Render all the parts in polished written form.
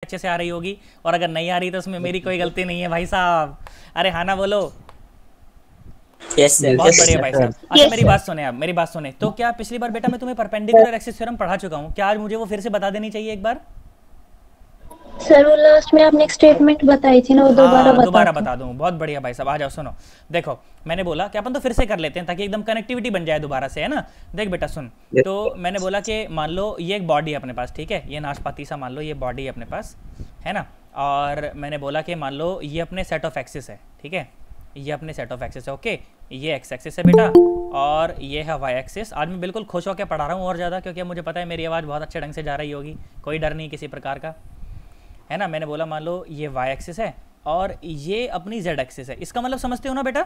अच्छे से आ रही होगी, और अगर नहीं आ रही तो उसमें मेरी कोई गलती नहीं है भाई साहब। अरे हाँ ना बोलो। Yes sir. बहुत बढ़िया भाई साहब। अच्छा मेरी बात सुने, आप मेरी बात सुने। तो क्या पिछली बार बेटा मैं तुम्हें परपेंडिकुलर एक्सिस थ्योरम पढ़ा चुका हूँ, क्या आज मुझे वो फिर से बता देनी चाहिए एक बार? सर वो लास्ट में आपने एक स्टेटमेंट बताई थी ना, वो दोबारा बता दूं। बहुत बढ़िया भाई साहब, आ जाओ सुनो। देखो मैंने बोला कि अपन तो फिर से कर लेते हैं ताकि एकदम कनेक्टिविटी बन जाए दोबारा से, है ना। देख बेटा सुन, तो मैंने बोला कि मान लो ये एक बॉडी है अपने पास, ठीक है, ये नाशपाती सा मान लो ये बॉडी है अपने पास, है ना। और मैंने बोला कि मान लो ये अपने सेट ऑफ एक्सिस है, ठीक है, ये अपने सेट ऑफ एक्सिस है, ओके। ये एक्स एक्सिस है बेटा, और ये है वाई एक्सिस। आज मैं बिल्कुल खुश होकर पढ़ा रहा हूँ और ज़्यादा, क्योंकि मुझे पता है मेरी आवाज़ बहुत अच्छे ढंग से जा रही होगी, कोई डर नहीं किसी प्रकार का, है ना। मैंने बोला मान लो ये वाई एक्सिस है और ये अपनी जेड एक्सिस है। इसका मतलब समझते हो ना बेटा?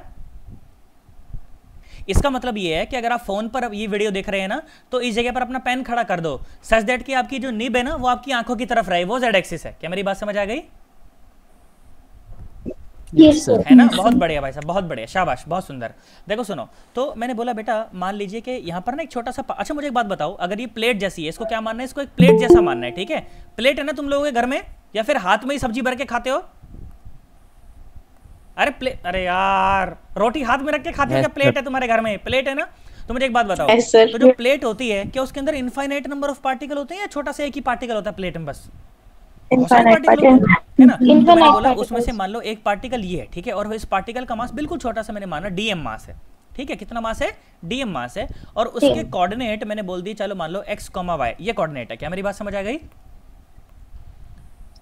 इसका मतलब ये है कि अगर आप फोन पर ये वीडियो देख रहे हैं ना, तो इस जगह पर अपना पेन खड़ा कर दो सच दैट कि आपकी जो निब है ना वो आपकी आंखों की तरफ रहे, वो जेड एक्सिस है। क्या मेरी बात समझ आ गई? है ना। बहुत बढ़िया भाई साहब, बहुत बढ़िया, शाबाश, बहुत सुंदर। देखो सुनो, तो मैंने बोला बेटा मान लीजिए कि यहाँ पर ना एक छोटा सा अच्छा मुझे एक बात बताओ, अगर ये प्लेट जैसी है, इसको क्या मानना है? इसको एक प्लेट जैसा मानना है, ठीक है। प्लेट है ना तुम लोगों के घर में, या फिर हाथ में ही सब्जी भर के खाते हो? अरे प्लेट, अरे यार रोटी हाथ में रख के खाते हो क्या? प्लेट है तुम्हारे घर में, प्लेट है ना। तो मुझे एक बात बताओ, तो जो प्लेट होती है क्या उसके अंदर इनफाइनाइट नंबर ऑफ पार्टिकल होते हैं या छोटा सा एक ही पार्टिकल होता है प्लेट में बस? पार्टिकल है ना। तो मैंने बोला उसमें से मान लो एक पार्टिकल ये है, ठीक है, और इस पार्टिकल का मास बिल्कुल छोटा सा मैंने माना डीएम मास है, ठीक है। कितना मास है? डीएम मास है। और उसके कोऑर्डिनेट मैंने बोल दिए, चलो मान लो एक्स कॉमा वाई, ये कोऑर्डिनेट है। क्या मेरी बात समझ आ गई?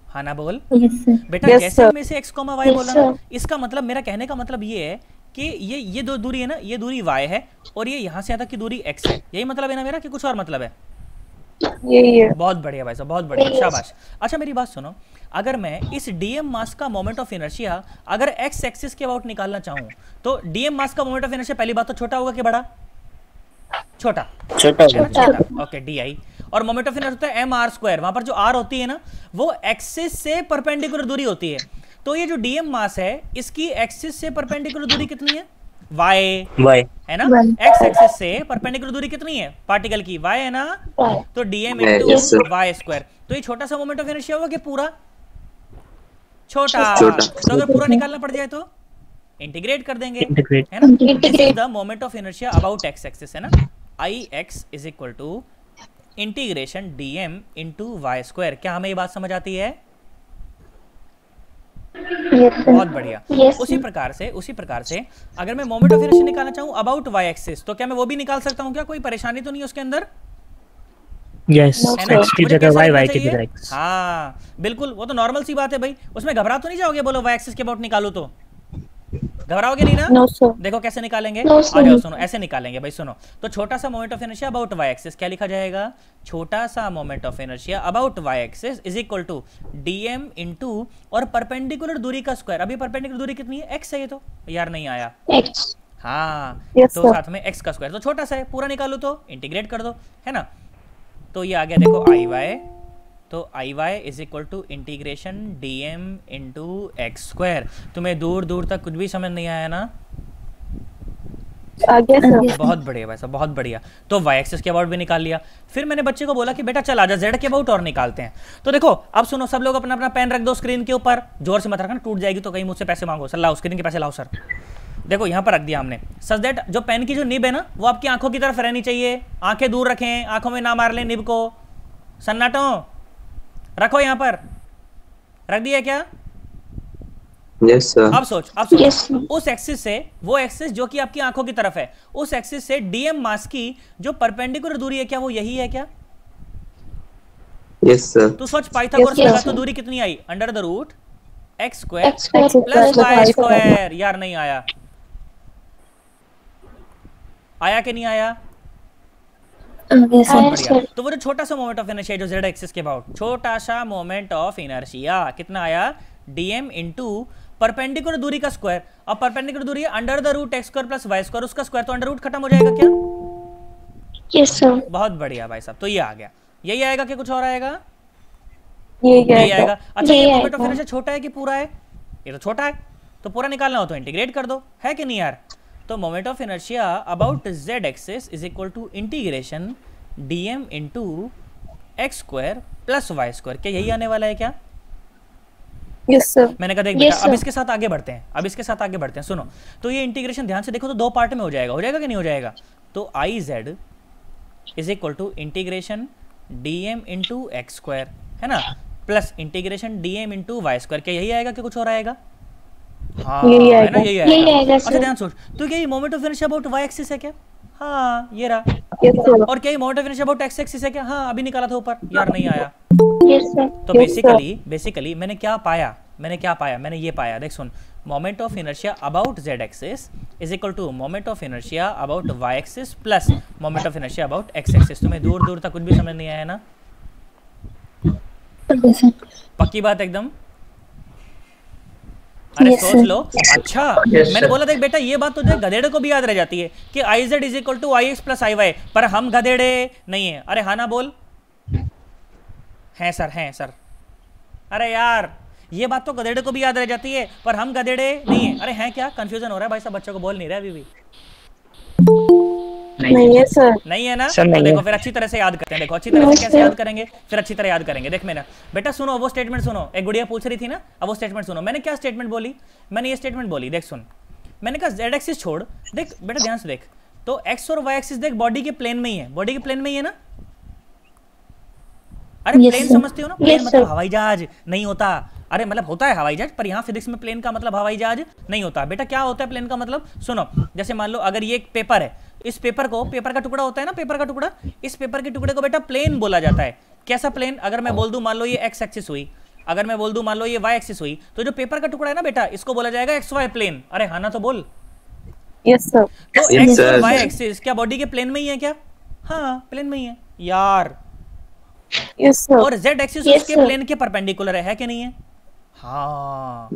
हाँ ना बोल बेटा। जैसे मैं से एक्स कॉमा वाई बोला ना, इसका मतलब, मेरा कहने का मतलब ये है कि ये दो दूरी है ना, ये दूरी y है और ये यहाँ से यहाँ तक की दूरी x है। यही मतलब है ना मेरा, कि कुछ और मतलब है? यही है। बहुत बढ़िया भाई साहब, बहुत बढ़िया, शाबाश। अच्छा मेरी बात सुनो, अगर मैं इस डीएम मास का मोमेंट ऑफ इनर्शिया अगर एक्स एक्सिस के अबाउट निकालना चाहूँ, तो डीएम मास का मोमेंट ऑफ इनर्शिया पहली बात तो छोटा होगा कि बड़ा? छोटा, ओके, डी आई। और मोमेंट ऑफ इनर्शिया होता है एम आर स्क्वायर। वहां पर जो आर होती है ना, वो एक्सिस से परपेंडिकुलर दूरी होती है। तो ये जो डीएम मास है, इसकी एक्सिस से परपेंडिकुलर दूरी कितनी है? y है ना। x एक्सिस से परपेंडिकुलर दूरी कितनी है पार्टिकल की? y है ना। तो dm इंटू वाई स्क्वायर। तो ये छोटा सा मोमेंट ऑफ इनर्शिया होगा कि पूरा? छोटा। तो अगर पूरा निकालना पड़ जाए तो इंटीग्रेट कर देंगे, है ना। This is the moment of inertia about x axis, है ना। ix is equal to integration dm into Y square. क्या हमें ये बात समझ आती है? बहुत बढ़िया। उसी प्रकार से अगर मैं मोमेंट ऑफ इनर्शिया निकालना चाहूं अबाउट वाई एक्सिस, तो क्या मैं वो भी निकाल सकता हूं? क्या कोई परेशानी तो नहीं उसके अंदर? यस, x की जगह y की जगह x। हाँ बिल्कुल, वो तो नॉर्मल सी बात है भाई, उसमें घबरा तो नहीं जाओगे? बोलो वाई एक्सिस के अबाउट निकालो तो घबराओगे नहीं ना? देखो कैसे निकालेंगे, आ जाओ सुनो, ऐसे निकालेंगे भाई, सुनो। तो छोटा सा moment of inertia about Y axis क्या लिखा जाएगा? छोटा सा moment of inertia about Y axis is equal to DM into और परपेंडिकुलर दूरी का स्क्वायर। अभी परपेंडिकुलर दूरी कितनी है? x है। ये तो यार नहीं आया x। हाँ तो साथ में x का स्क्वायर, तो छोटा सा है, पूरा निकालो तो इंटीग्रेट कर दो, है ना। तो ये आ गया देखो आई वाई, तो I Y is equal to integration D M into x square. तुम्हें दूर दूर तक कुछ भी समझ नहीं आया ना? बहुत बढ़िया भाई साहब, बहुत बढ़िया। तो वाई एक्सिस के अबाउट भी निकाल लिया। फिर मैंने बच्चे को बोला कि बेटा चल आजा जेड के अबाउट और निकालते हैं। तो देखो अब सुनो, सब लोग अपना अपना पेन रख दो स्क्रीन के ऊपर, जोर से मत रखना, टूट जाएगी तो कहीं मुझसे पैसे मांगो। सर लाओ स्क्रीन के पैसे लाओ सर। देखो यहाँ पर रख दिया हमने, सच दैट जो पेन की जो निब है ना, वो आपकी आंखों की तरफ रहनी चाहिए। आंखें दूर रखें, आंखों में ना मार लें निब को। सन्नाटो रखो, यहाँ पर रख दिया क्या? Yes sir. अब सोच, अब सोच, उस एक्सिस से, वो एक्सिस जो कि आपकी आंखों की तरफ है, उस एक्सिस से डीएम मास की जो परपेंडिकुलर दूरी है, क्या वो यही है क्या? Yes sir. तो सोच पाइथागोरस लगा तो दूरी कितनी आई? Under the root X square plus Y square. यार नहीं आया, आया कि नहीं आया? तो वो जो छोटा सा मोमेंट ऑफ इनर्शिया जो जेड एक्सिस के अबाउट, छोटा सा मोमेंट ऑफ इनर्शिया कितना आया? डीएम इंटू परपेंडिकुलर दूरी का स्क्वायर। अब परपेंडिकुलर दूरी है under the root X square plus Y square, उसका स्क्वायर, तो अंडर रूट खत्म हो जाएगा क्या? Yes sir. बहुत बढ़िया भाई साहब, तो ये आ गया। यही आएगा कि कुछ और आएगा? यही आएगा। अच्छा ये मोमेंट ऑफ इनर्शिया छोटा है कि पूरा है? ये तो छोटा है, तो पूरा निकालना हो तो इंटीग्रेट कर दो, है कि नहीं यार? तो moment of inertia about Z axis is equal to integration DM into x square plus Y square. क्या यही आने वाला है क्या? Yes sir. मैंने कहा देख बेटा अब इसके साथ आगे बढ़ते हैं, सुनो। तो ये इंटीग्रेशन ध्यान से देखो तो दो पार्ट में हो जाएगा कि नहीं हो जाएगा? तो I z is equal to integration dm into x square, है ना, plus integration dm into Y square. क्या यही आएगा कि कुछ और आएगा? हाँ है ना, यही आएगा। अच्छा ध्यान सोच, तो क्या ये moment of inertia about Y axis है क्या? हाँ ये रहा। और क्या ये moment of inertia about x axis है क्या? हाँ अभी निकाला था ऊपर, यार नहीं आया। तो बेसिकली मैंने क्या पाया? मैंने ये पाया, देख सुन, moment of inertia about z axis is equal to moment of inertia about y axis plus moment of inertia about x axis. तुम्हें दूर दूर तक कुछ भी समझ नहीं आया ना? पक्की बात एकदम? अरे सोच लो। अच्छा मैंने बोला देख बेटा ये बात तो देख गधेड़े को भी याद रह जाती है कि I z is equal to I x plus I y, पर हम गधेड़े नहीं है। अरे हाँ ना बोल। हैं सर। अरे यार ये बात तो गधेड़े को भी याद रह जाती है, पर हम गधेड़े नहीं है। अरे हैं क्या? कंफ्यूजन हो रहा है भाई साहब, बच्चों को बोल नहीं रहा अभी भी। नहीं है सर। नहीं है ना? तो देखो फिर अच्छी तरह से याद करते हैं। देखो अच्छी तरह से कैसे याद करेंगे? फिर अच्छी तरह याद करेंगे। देख मेरा बेटा सुनो, वो स्टेटमेंट सुनो। एक गुड़िया पूछ रही थी ना, अब वो स्टेटमेंट सुनो। मैंने क्या स्टेटमेंट बोली? मैंने ये स्टेटमेंट बोली, देख सुन। मैंने कहा जेड एक्सिस छोड़, देख बेटा ध्यान से देख, तो एक्स और वाई एक्सिस देख बॉडी के प्लेन में ही है, बॉडी के प्लेन में ही है ना? अरे प्लेन समझते हो ना? प्लेन मतलब हवाई जहाज नहीं होता। अरे मतलब होता है हवाई जहाज, पर यहाँ फिजिक्स में प्लेन का मतलब हवाई जहाज नहीं होता। बेटा क्या होता है प्लेन का मतलब? सुनो, जैसे मान लो अगर ये एक पेपर है, इस पेपर को, पेपर का टुकड़ा होता है ना, पेपर का टुकड़ा, इस पेपर के टुकड़े को बेटा प्लेन बोला जाता है। कैसा प्लेन? अगर मैं बोल दूं मान लो ये एक्स एक्सिस हुई, अगर मैं बोल दूं मान लो ये वाई एक्सिस हुई, तो जो पेपर का टुकड़ा है ना बेटा, इसको बोला जाएगा एक्स वाई प्लेन। अरे हाँ ना तो बोल। Yes sir. तो एक्स और वाई एक्सिस क्या बॉडी के प्लेन में ही है क्या? हाँ प्लेन में ही है यार। Yes sir. और जेड एक्सिस उसके प्लेन के परपेंडिकुलर है कि नहीं है? हाँ।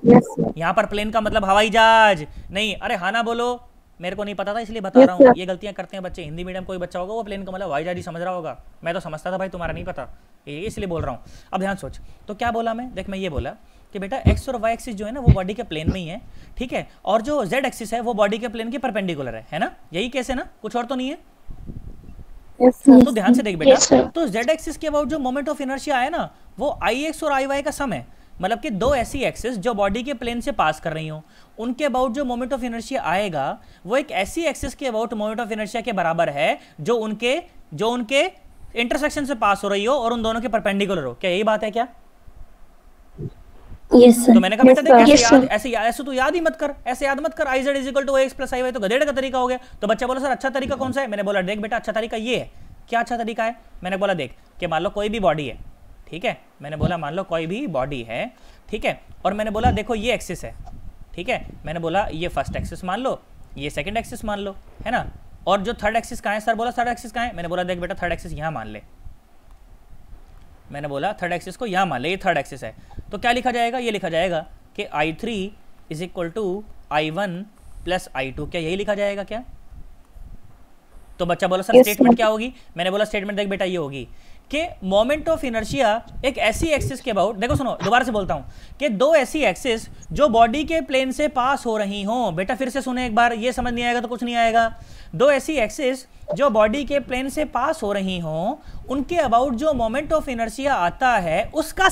यहाँ पर प्लेन का मतलब हवाई जहाज नहीं। अरे हाँ ना बोलो। मेरे को नहीं पता था इसलिए बता रहा हूँ। ये गलतियां करते हैं बच्चे। हिंदी मीडियम कोई बच्चा होगा वो प्लेन का मतलब हवाई जहाज ही समझ रहा होगा। मैं तो समझता था भाई, तुम्हारा नहीं पता, इसलिए बोल रहा हूँ। अब ध्यान सोच, तो क्या बोला मैं? देख मैं ये बोला कि बेटा एक्स और वाई एक्सिस जो है ना वो बॉडी के प्लेन में ही है, ठीक है, और जो जेड एक्सिस है वो बॉडी के प्लेन के परपेंडिकुलर है ना? यही केस है ना? कुछ और तो नहीं है? तो ध्यान से देख बेटा, तो जेड एक्सिस के अबाउट जो मोमेंट ऑफ इनर्शिया है ना वो आई एक्स और आई वाई का सम है। मतलब कि दो ऐसी एक्सिस जो बॉडी के प्लेन से पास कर रही हो, उनके अबाउट जो मोमेंट ऑफ इनर्शिया आएगा वो एक ऐसी एक्सिस के अबाउट मोमेंट ऑफ इनर्शिया के बराबर है जो उनके इंटरसेक्शन से पास हो रही हो और उन दोनों के परपेंडिकुलर हो। क्या यही बात है क्या? yes, तो मैंने कहा बेटा देख ऐसे तो याद ही मत कर, ऐसे याद मत कर। I z is equal to x plus I Y, तो गधेड़े का तरीका हो गया। तो बच्चा बोला सर अच्छा तरीका कौन सा है? मैंने बोला देख बेटा अच्छा तरीका ये है। क्या अच्छा तरीका है? मैंने बोला देख कि मान लो कोई भी बॉडी है, ठीक है, मैंने बोला मान लो कोई भी बॉडी है, ठीक है, और मैंने बोला देखो ये एक्सिस है, ठीक है, मैंने बोला ये फर्स्ट एक्सिस मान लो, ये सेकंड एक्सिस मान लो, है ना, और जो थर्ड एक्सिस कहाँ है? सर बोला थर्ड एक्सिस कहाँ है? मैंने बोला देख बेटा थर्ड एक्सिस यहाँ मान ले। मैंने बोला थर्ड एक्सिस को यहाँ मान ले, ये थर्ड एक्सिस है। तो क्या लिखा जाएगा? ये लिखा जाएगा कि I3 is equal to I1 plus I2। क्या यही लिखा जाएगा क्या? तो बच्चा बोला सर स्टेटमेंट क्या होगी? मैंने बोला स्टेटमेंट देख बेटा ये होगी कि मोमेंट ऑफ इनर्शिया एक ऐसी एक्सिस के अबाउट, देखो सुनो दोबारा से बोलता हूं, कि दो ऐसी एक्सिस जो बॉडी के प्लेन से पास हो रही हों। बेटा फिर से सुने एक बार, ये समझ नहीं आएगा तो कुछ नहीं आएगा। दो ऐसी एक्सिस जो बॉडी के प्लेन से पास हो रही हों, उनके अबाउट जो मोमेंट ऑफ इनर्शिया आता है उसका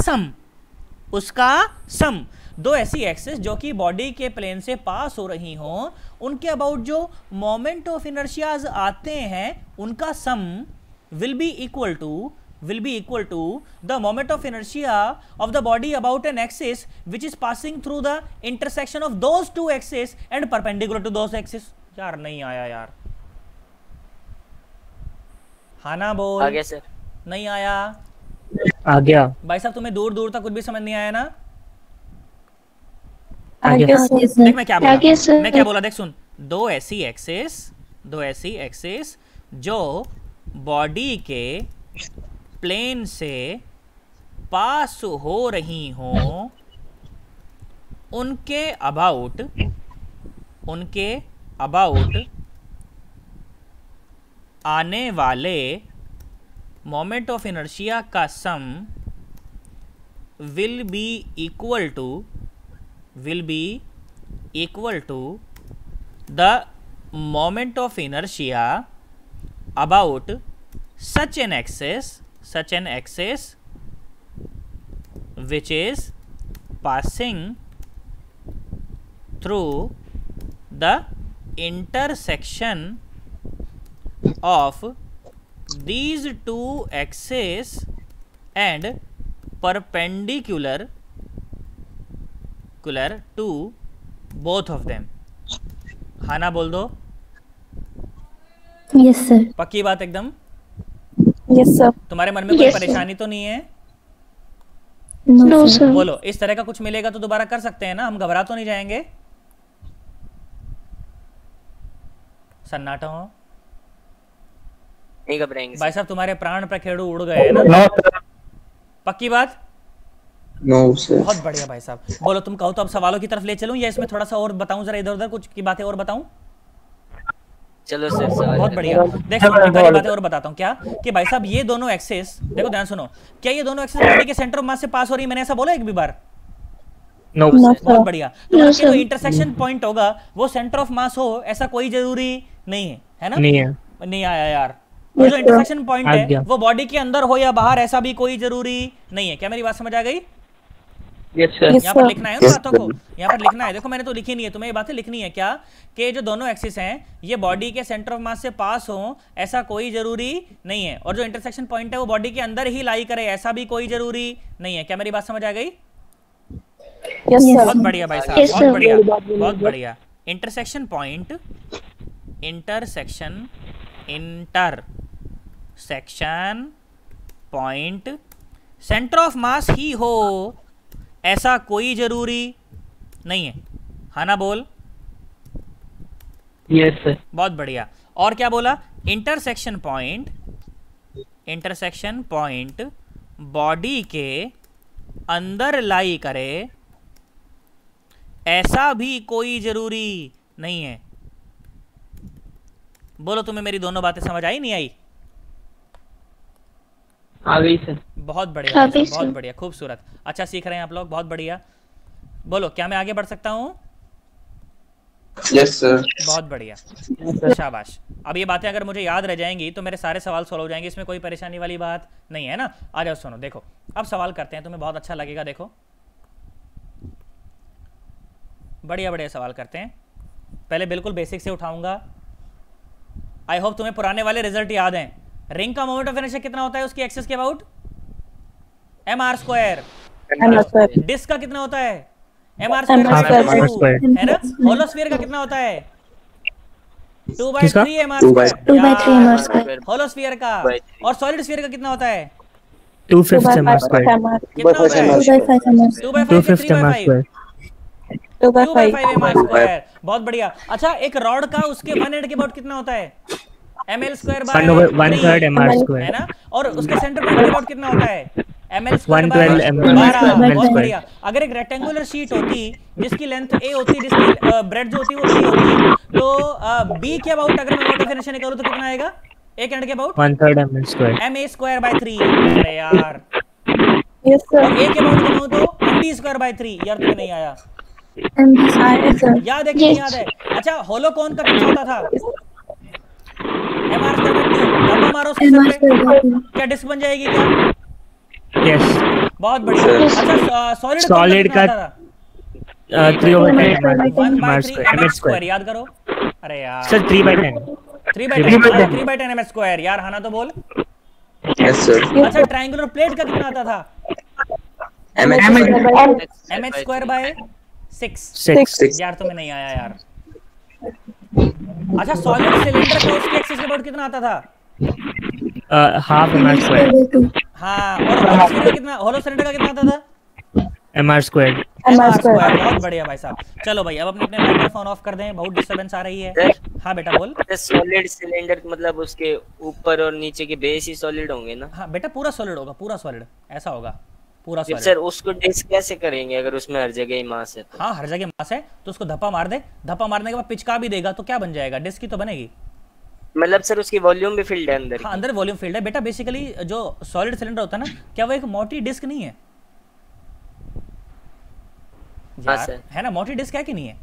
सम। दो ऐसी एक्सिस जो कि बॉडी के प्लेन से पास हो रही हों, उनके अबाउट जो मोमेंट ऑफ इनर्शियाज आते हैं उनका सम will be equal to the moment of inertia of the body about an axis which is passing through the intersection of those two axes and perpendicular to those axes। यार नहीं आया यार, हाँ ना बोल। आ गया सर। नहीं आया? आ गया भाई साहब तुम्हें दूर दूर तक कुछ भी समझ नहीं आया ना? आ गया। देख मैं क्या बोला देख सुन, दो ऐसी एक्सिस जो बॉडी के प्लेन से पास हो रही हों, उनके अबाउट आने वाले मोमेंट ऑफ इनर्शिया का सम will be equal to the moment of inertia about such an axis which is passing through the intersection of these two axes and perpendicular to both of them. हाँ ना बोल दो. Yes sir. पक्की बात एकदम. Yes sir. तुम्हारे मन में कोई परेशानी तो नहीं है? No sir. बोलो, इस तरह का कुछ मिलेगा तो दोबारा कर सकते हैं ना, हम घबरा तो नहीं जाएंगे? सन्नाटा हो. नहीं घबराएंगे भाई साहब, तुम्हारे प्राण प्रखेड़ू उड़ गए हैं ना? पक्की बात? No sir. बहुत बढ़िया भाई साहब. बोलो, तुम कहो तो अब सवालों की तरफ ले चलूं या इसमें थोड़ा सा और बताऊं, जरा इधर उधर कुछ की बातें और बताऊं? चलो सर सवाल. बहुत बढ़िया. देखो, सारी बातें और बताता हूं. क्या कि भाई साहब ये दोनों एक्सेस, देखो ध्यान सुनो, क्या ये दोनों एक्सेस बॉडी के सेंटर ऑफ मास से पास हो रही है? मैंने ऐसा बोला एक भी बार? नो. बहुत बढ़िया. तो जो इंटरसेक्शन पॉइंट होगा वो सेंटर ऑफ मास हो ऐसा कोई जरूरी नहीं है, है ना? नहीं है. नहीं आया यार. और जो इंटरसेक्शन पॉइंट है वो बॉडी के अंदर हो या बाहर ऐसा भी कोई जरूरी नहीं है. क्या मेरी बात समझ आ गई? यहाँ पर लिखना है उन बातों को, यहाँ पर लिखना है. देखो मैंने तो लिखी नहीं है, तुम्हें ये बातें लिखनी है. क्या कि जो दोनों एक्सिस हैं ये बॉडी के सेंटर ऑफ मास से पास हो ऐसा कोई जरूरी नहीं है, और जो इंटरसेक्शन पॉइंट है वो बॉडी के अंदर ही लाई करे ऐसा भी कोई जरूरी नहीं है. क्या मेरी बात समझ आ गई? बहुत बढ़िया भाई साहब, बहुत बढ़िया, बहुत बढ़िया. Intersection point, intersection point centre of mass ही हो ऐसा कोई जरूरी नहीं है. हाँ ना बोल? Yes sir. बहुत बढ़िया. और क्या बोला? इंटरसेक्शन पॉइंट बॉडी के अंदर लाई करे ऐसा भी कोई जरूरी नहीं है. बोलो, तुम्हें मेरी दोनों बातें समझ आई नहीं आई? आ गई सर. बहुत बढ़िया, बहुत बढ़िया, खूबसूरत. अच्छा सीख रहे हैं आप लोग, बहुत बढ़िया. बोलो, क्या मैं आगे बढ़ सकता हूँ? Yes sir. बहुत बढ़िया, शाबाश. अब ये बातें अगर मुझे याद रह जाएंगी तो मेरे सारे सवाल सॉल्व हो जाएंगे, इसमें कोई परेशानी वाली बात नहीं है ना. आ जाओ, सुनो, देखो अब सवाल करते हैं, तुम्हें बहुत अच्छा लगेगा. देखो बढ़िया बढ़िया सवाल करते हैं. पहले बिल्कुल बेसिक से उठाऊंगा. आई होप तुम्हें पुराने वाले रिजल्ट याद हैं. रिंग का मोमेंट ऑफ इनर्शिया कितना होता है उसकी एक्सिस के अबाउट? mr square. डिस्क का कितना होता है? mr स्क्वायर, है ना? होलोस्फीयर का कितना होता है? 2/3 mr स्क्वायर. होलोस्फीयर का. और सॉलिड स्फीयर का कितना होता है? 2/5 mr स्क्वायर. कितना होता है? 2/5 mr स्क्वायर. 2/5 mr square. बहुत बढ़िया. अच्छा, एक रॉड का उसके 1/8 के अबाउट कितना होता है? ml square by 1/3 mr square, है ना? और उसके सेंटर पॉइंट के अबाउट कितना होता है? ml square 112 ml. बहुत बढ़िया. अगर एक रेक्टेंगुलर शीट होती जिसकी लेंथ a होती, जिसकी ब्रेड जो होती है वो b होती, तो b के अबाउट अगर मैं मोमेंट ऑफ इनर्शिया निकालूं तो कितना आएगा? एक एंड के about 1/3 ml square. ma square by 3. अरे यार, यस सर. और a के अबाउट निकालूं तो md स्क्वायर बाय 3. यार तुम्हें नहीं आया? याद है कि नहीं याद है? अच्छा, होलोकॉन का कितना होता था? mr square by 2. डब्बा मारो उसके सर पे, क्या डिस्क बन जाएगी क्या? यस. बहुत बढ़िया. अच्छा, सॉलिड का 3/10 ml स्क्वायर. याद करो. अरे यार सर 3/10 ml स्क्वायर. यार हाँ ना तो बोल. Yes sir. अच्छा, ट्रायंगुलर प्लेट का कितना आता था? mh square by 6. यार तुम्हें नहीं आया यार. अच्छा, सॉलिड सिलेंडर का उसके एक्सिस के अबाउट कितना आता था? Half mr square. हाँ, और होलो सिलेंडर का कितना आता था? mr square. बहुत बढ़िया भाई साहब. चलो भाई, अब अपने अपने माइक्रोफोन ऑफ कर दें, बहुत डिस्टरबेंस आ रही है. हाँ बेटा बोल. सॉलिड सिलेंडर मतलब उसके ऊपर और नीचे के बेस ही सॉलिड होंगे ना? हाँ बेटा, पूरा सॉलिड होगा, पूरा सॉलिड ऐसा होगा, पूरा सॉलिड. सर उसको डिस्क कैसे करेंगे अगर उसमें हर जगह ही मास है तो? हाँ, हर जगह मास है तो उसको धप्पा मार दे. धप्पा मारने के बाद पिचका भी देगा तो क्या बन जाएगा? डिस्क ही तो बनेगी. मतलब सर उसकी वॉल्यूम भी फील्ड है अंदर? हाँ, अंदर वॉल्यूम फील्ड है बेटा. बेसिकली जो सॉलिड सिलेंडर होता है ना, क्या वो एक मोटी डिस्क नहीं है यार? है ना, मोटी डिस्क है कि नहीं है?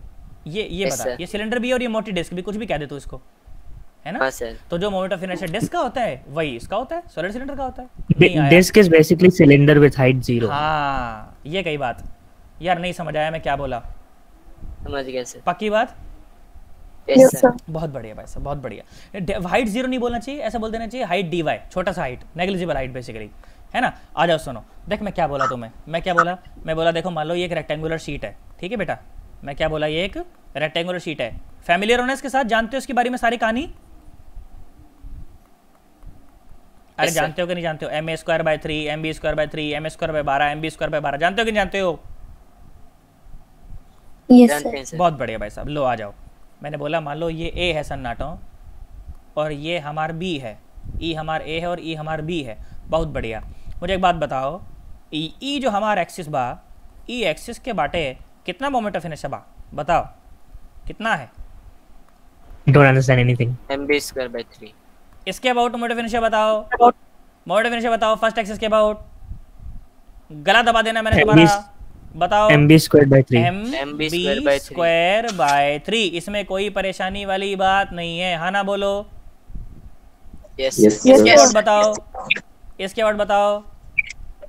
ये बता. ये सिलेंडर भी है और ये मोटी डिस्क भी, कुछ भी कह दे तू इसको, है ना? तो जो मोमेंट ऑफ इनर्शिया डिस्क का होता है वही इसका होता है, सॉलिड सिलेंडर का होता है. Disc is basically cylinder with height 0. हाँ, ये कई बात. यार नहीं समझ आया मैं क्या बोला? समझ गया सर। पक्की बात? Yes sir. बहुत बढ़िया भाई साहब, बहुत बढ़िया। हाइट 0 नहीं बोलना चाहिए, ऐसा बोल देना चाहिए हाइट dy, छोटा सा हाइट, नेग्लिजिबल हाइट बेसिकली, है ना। आ जाओ सुनो, देख मैं क्या बोला तुम्हें, मैं क्या बोला, मैं बोला देखो मान लो ये एक रेक्टेंगुलर शीट है, ठीक है बेटा, मैं क्या बोला, ये एक रेक्टेंगुलर शीट है। फैमिलियर होने के साथ जानते हो इसके बारे में सारी कहानी? अरे जानते हो कि नहीं जानते हो? ma²/3 mb²/3 ma²/12 mb²/12 जानते हो कि नहीं जानते हो? यस बहुत बढ़िया भाई साहब। लो आ जाओ, मैंने बोला मान लो ये ए है सन्नाटो और ये हमार बी है, ई हमार ए है और ई हमार बी है। बहुत बढ़िया। मुझे एक बात बताओ, ई जो हमार एक्सिस बा, ई एक्सिस के बाटे कितना मोमेंट ऑफ इनर्शिया बा, बताओ कितना है? Don't understand anything. mb²/3। इसके अबाउट मोमेंट ऑफ इनर्शिया बताओ, मोमेंट ऑफ इनर्शिया बताओ फर्स्ट एक्सिस के अबाउट। गला दबा देना मैंने तुम्हारा, बताओ। mb²/3 mb²/3। इसमें कोई परेशानी वाली बात नहीं है, हाँ ना बोलो? यस इसके अबाउट बताओ, इसके अबाउट बताओ।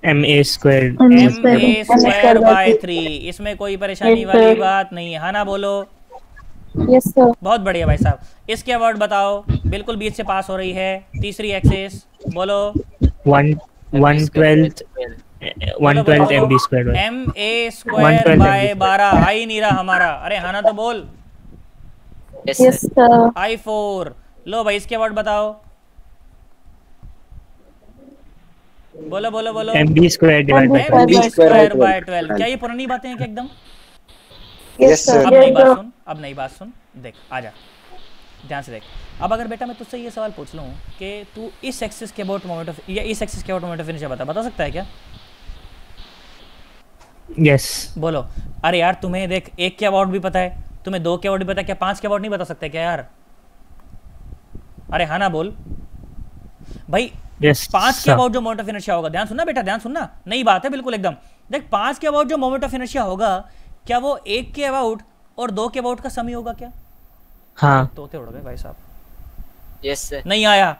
ma²/3 इसमें कोई परेशानी वाली बात नहीं है, हाँ ना बोलो? Yes sir. बहुत बढ़िया भाई साहब। इसके अबाउट बताओ, बिल्कुल बीच से पास हो रही है, तीसरी एक्सिस, बोलो। 112 mb²/3 ma²/12 आई नहीं रहा हमारा, अरे हाँ ना तो बोल। Yes sir. I4। लो भाई इसके अबाउट बताओ, बोलो बोलो बोलो। mb²/12 क्या ये पुरानी बातें हैं क्या एकदम? Yes sir. अब नई बात सुन, अब नई बात सुन, देख आजा ध्यान से देख। अब अगर बेटा मैं तुझसे ये सवाल पूछ लूँ कि तू इस एक्सिस के अबाउट मोमेंट ऑफ या इस एक्सिस के अबाउट मोमेंट ऑफ इनर्शिया बता सकता है क्या? यस। बोलो। अरे यार तुम्हें देख एक के अबाउट भी पता है, तुम्हें 2 के अबाउट भी पता है, क्या 5 के अबाउट नहीं बता सकते क्या यार? अरे हाँ ना बोल भाई। Yes, 5 के अबाउट जो मोमेंट ऑफ इनर्शिया होगा, ध्यान सुनना बेटा, ध्यान सुनना, नई बात है बिल्कुल एकदम। देख 5 के अबाउट जो मोमेंट ऑफ इनर्शिया होगा, क्या वो 1 के अबाउट और 2 के अबाउट का सम ही होगा क्या? हाँ। तोते उड़ गए भाई साहब। Yes sir. नहीं आया,